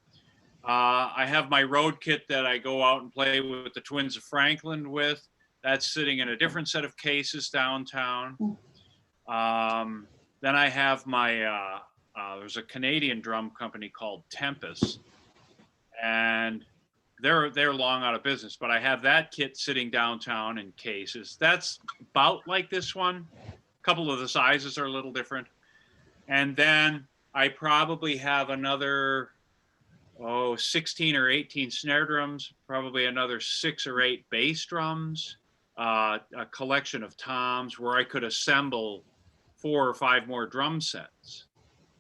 I have my road kit that I go out and play with the Twins of Franklin with. That's sitting in a different set of cases downtown. Then I have my, there's a Canadian drum company called Tempest, and they're long out of business, but I have that kit sitting downtown in cases. That's about like this one. A couple of the sizes are a little different. And then I probably have another 16 or 18 snare drums, probably another 6 or 8 bass drums, a collection of toms where I could assemble 4 or 5 more drum sets.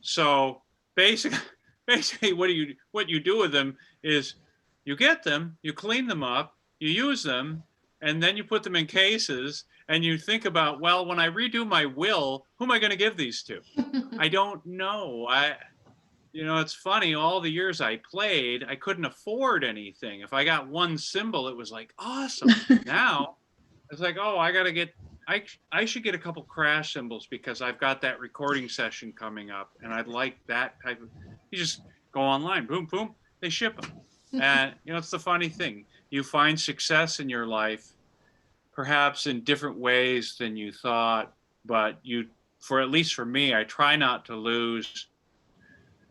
So basically what you do with them is you get them, you clean them up, you use them, and then you put them in cases, and you think about, well, when I redo my will, who am I going to give these to? I don't know. It's funny, all the years I played, I couldn't afford anything. If I got one cymbal, it was like, awesome. Now, it's like, oh, I should get a couple crash cymbals because I've got that recording session coming up, and I'd like that type of, you just go online, boom, boom, they ship them. And, it's the funny thing. You find success in your life, perhaps in different ways than you thought, but at least for me, I try not to lose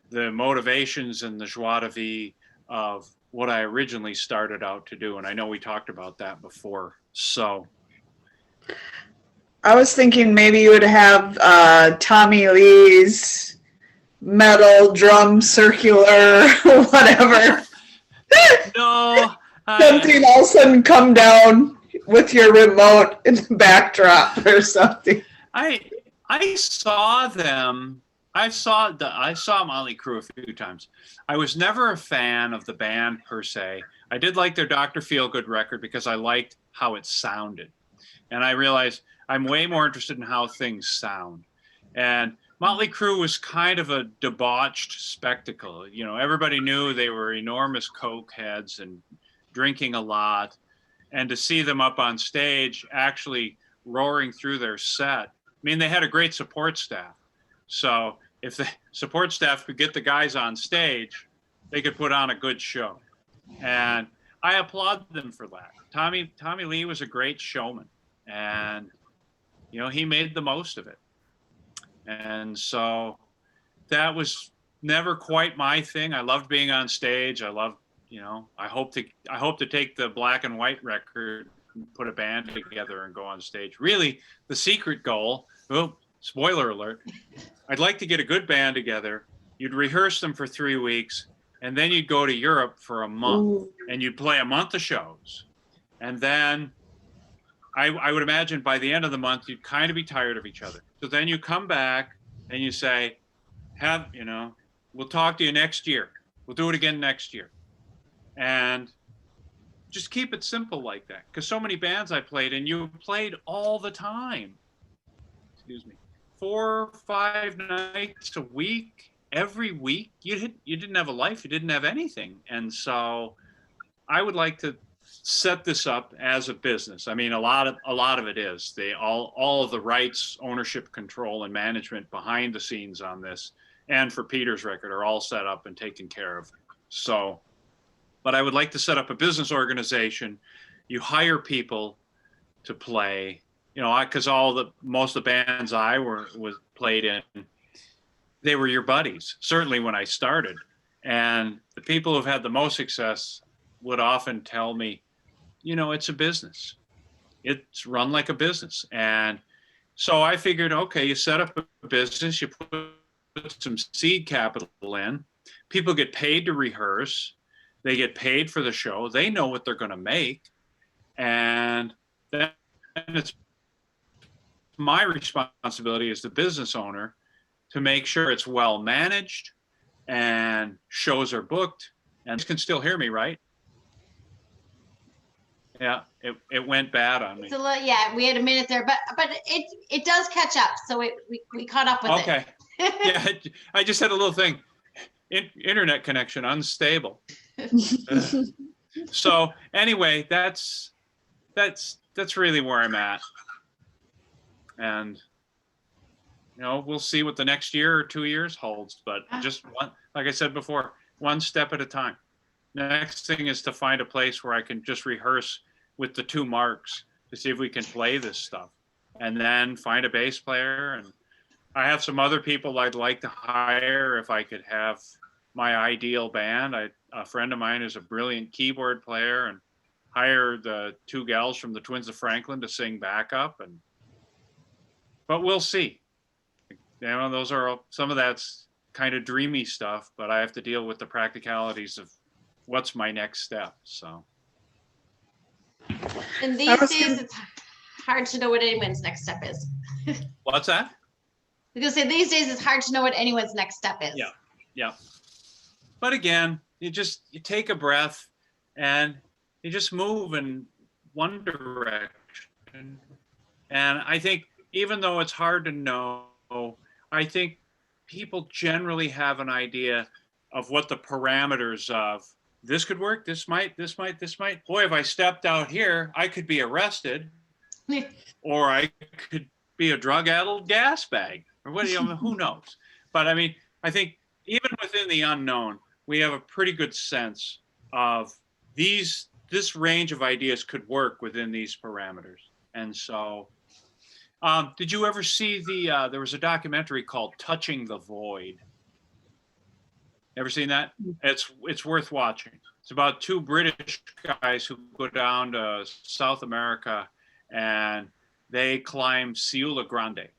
the motivations and the joie de vivre of what I originally started out to do. And I know we talked about that before. So I was thinking maybe you would have Tommy Lee's metal drum circular, whatever. No. Something all of a sudden come down with your remote in the backdrop or something. I saw them. I saw Motley Crue a few times. I was never a fan of the band per se. I did like their Dr. Feelgood record because I liked how it sounded. And I realized I'm way more interested in how things sound. And Motley Crue was kind of a debauched spectacle. Everybody knew they were enormous coke heads and drinking a lot. And to see them up on stage actually roaring through their set. I mean, they had a great support staff. So if the support staff could get the guys on stage, they could put on a good show. And I applaud them for that. Tommy Lee was a great showman. And, he made the most of it. And so that was never quite my thing. I loved being on stage. I loved, I hope to take the Black and White record and put a band together and go on stage. Really, the secret goal, spoiler alert, I'd like to get a good band together. You'd rehearse them for 3 weeks, and then you'd go to Europe for a month, and you'd play a month of shows. And then I would imagine by the end of the month, you'd kind of be tired of each other. So then you come back and you say, we'll talk to you next year. We'll do it again next year. And just keep it simple like that. Because so many bands I played, and you played all the time. Excuse me. 4 or 5 nights a week, every week. You didn't have a life. You didn't have anything. And so I would like to set this up as a business. I mean, a lot of it is all of the rights, ownership, control, and management behind the scenes on this, and for Peter's record, are all set up and taken care of. So, but I would like to set up a business organization. You hire people to play, because most of the bands I was played in, they were your buddies, certainly when I started. And the people who've had the most success would often tell me, it's a business. It's run like a business. And so I figured, okay, you set up a business, you put some seed capital in, people get paid to rehearse, they get paid for the show, they know what they're going to make. And then it's my responsibility as the business owner to make sure it's well managed and shows are booked. And you can still hear me, right? Yeah, it went bad on me. It's a little, yeah, we had a minute there, but it does catch up. So we caught up with it. Yeah, I just had a little thing. Internet connection unstable. So anyway, that's really where I'm at. And we'll see what the next year or 2 years holds, but just one, like I said before, one step at a time. Next thing is to find a place where I can just rehearse with the 2 marks to see if we can play this stuff, and then find a bass player. And I have some other people I'd like to hire if I could have my ideal band. A friend of mine is a brilliant keyboard player, and hire the 2 gals from the Twins of Franklin to sing backup. But we'll see. Those are some of that's kind of dreamy stuff, but I have to deal with the practicalities of what's my next step. So. And these days, it's hard to know what anyone's next step is. What's that? I was gonna say, these days it's hard to know what anyone's next step is. Yeah. But again, you take a breath and you just move in one direction. And I think even though it's hard to know, I think people generally have an idea of what the parameters of this could work, this might. Boy, if I stepped out here, I could be arrested, or I could be a drug-addled gas bag, or who knows? But I mean, I think even within the unknown, we have a pretty good sense of this range of ideas could work within these parameters. And so, did you ever see there was a documentary called Touching the Void? Ever seen that? It's worth watching. It's about 2 British guys who go down to South America and they climb Ciula Grande.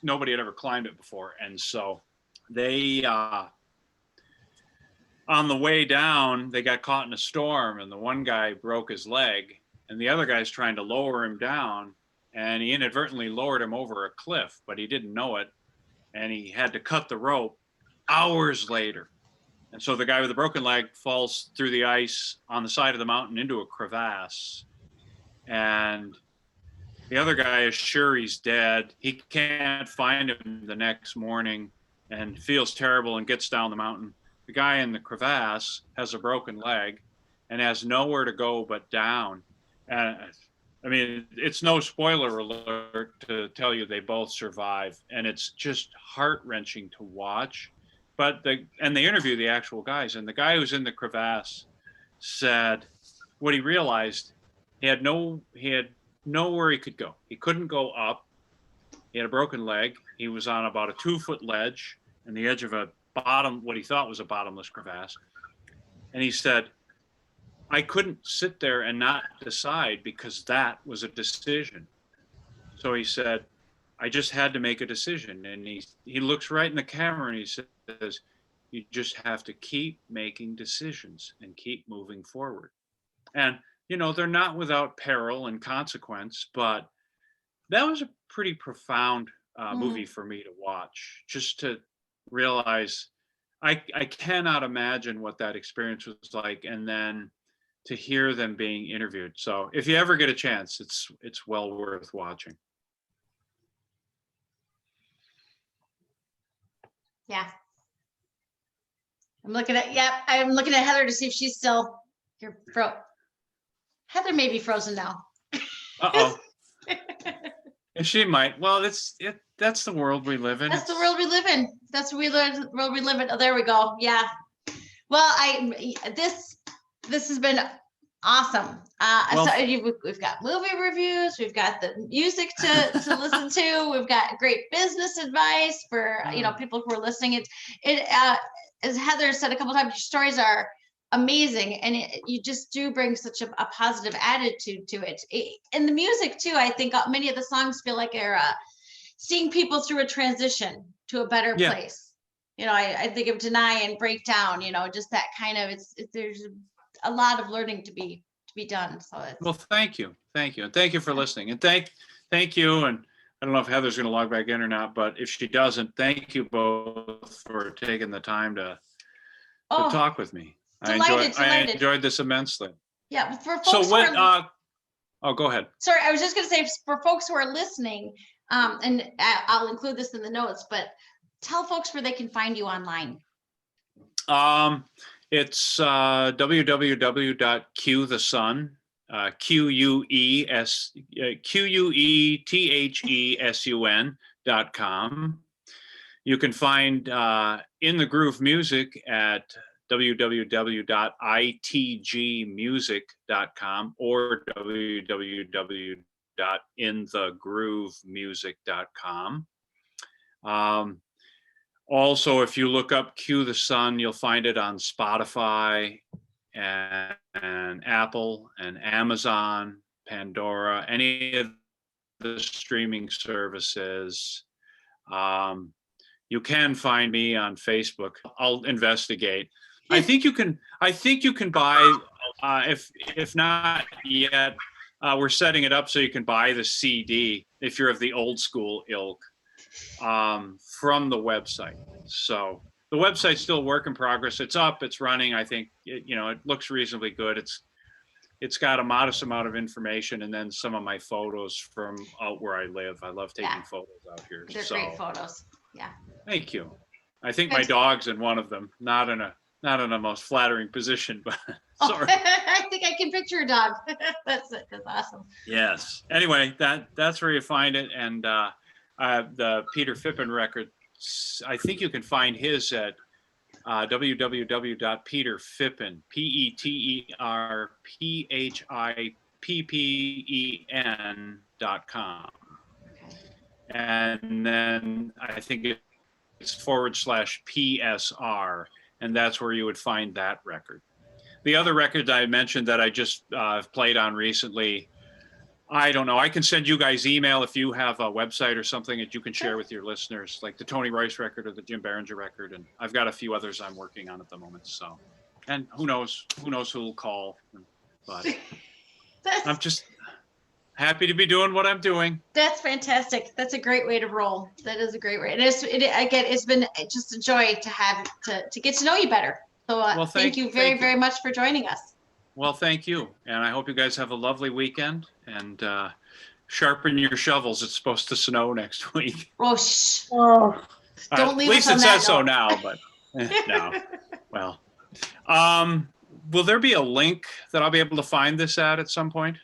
Nobody had ever climbed it before. And so they, on the way down, they got caught in a storm, and the one guy broke his leg, and the other guy's trying to lower him down, and he inadvertently lowered him over a cliff, but he didn't know it, and he had to cut the rope hours later. And so the guy with the broken leg falls through the ice on the side of the mountain into a crevasse. And the other guy is sure he's dead. He can't find him the next morning and feels terrible and gets down the mountain. The guy in the crevasse has a broken leg and has nowhere to go but down. And I mean, it's no spoiler alert to tell you they both survive. And it's just heart-wrenching to watch. But they interview the actual guys, and the guy who's in the crevasse said what he realized, he had nowhere he could go. He couldn't go up. He had a broken leg. He was on about a 2-foot ledge on the edge of what he thought was a bottomless crevasse. And he said, I couldn't sit there and not decide, because that was a decision. So he said, I just had to make a decision. And he looks right in the camera and he says, you just have to keep making decisions and keep moving forward. And, they're not without peril and consequence, but that was a pretty profound movie for me to watch, just to realize I cannot imagine what that experience was like, and then to hear them being interviewed. So if you ever get a chance, it's well worth watching. Yeah. I'm looking at Heather to see if she's still here. Heather may be frozen now. Uh-oh. She might. Well, that's the world we live in. That's the world we live in. That's the world we live in. Oh, there we go. Yeah. Well, this has been awesome. We've got movie reviews. We've got the music to listen to. We've got great business advice for people who are listening. As Heather said a couple times, your stories are amazing, and you just do bring such a positive attitude to it. And the music too. I think many of the songs feel like they're seeing people through a transition to a better place. I think of Deny and Breakdown. Just that kind of. There's a lot of learning to be done. So well, thank you, and thank you for listening, and thank you. And I don't know if Heather's going to log back in or not, but if she doesn't, thank you both for taking the time to talk with me. Delighted. I enjoyed this immensely. Yeah, for folks who are, go ahead. Sorry, I was just going to say for folks who are listening, and I'll include this in the notes, but tell folks where they can find you online. It's www.QueThesun, QueThesun.com. You can find In the Groove music at www.itgmusic.com or www.inthegroovemusic.com. Also, if you look up Cue the Sun, you'll find it on Spotify and Apple and Amazon, Pandora, any of the streaming services. You can find me on Facebook. I'll investigate. I think you can buy, if not yet, we're setting it up so you can buy the CD if you're of the old school ilk from the website. So the website's still a work in progress. It's up, it's running. I think it looks reasonably good. It's got a modest amount of information and then some of my photos from out where I live. I love taking photos out here. They're great photos. Yeah. Thank you. I think my dog's in one of them, not in a most flattering position, but sorry. I think I can picture a dog. That's awesome. Yes. Anyway, that's where you find it. And the Peter Phippen record, I think you can find his at www.peterphippen, PeterPhippen.com. And then I think it's /PSR, and that's where you would find that record. The other record I mentioned that I just played on recently, I don't know. I can send you guys email if you have a website or something that you can share with your listeners, like the Tony Rice record or the Jim Behringer record. And I've got a few others I'm working on at the moment. So, and who knows who'll call, but I'm just happy to be doing what I'm doing. That's fantastic. That's a great way to roll. That is a great way. It's been just a joy to get to know you better. So thank you very much for joining us. Well, thank you. And I hope you guys have a lovely weekend and sharpen your shovels. It's supposed to snow next week. Oh, don't leave us on that. At least it says so now, but no. Well, will there be a link that I'll be able to find this at some point?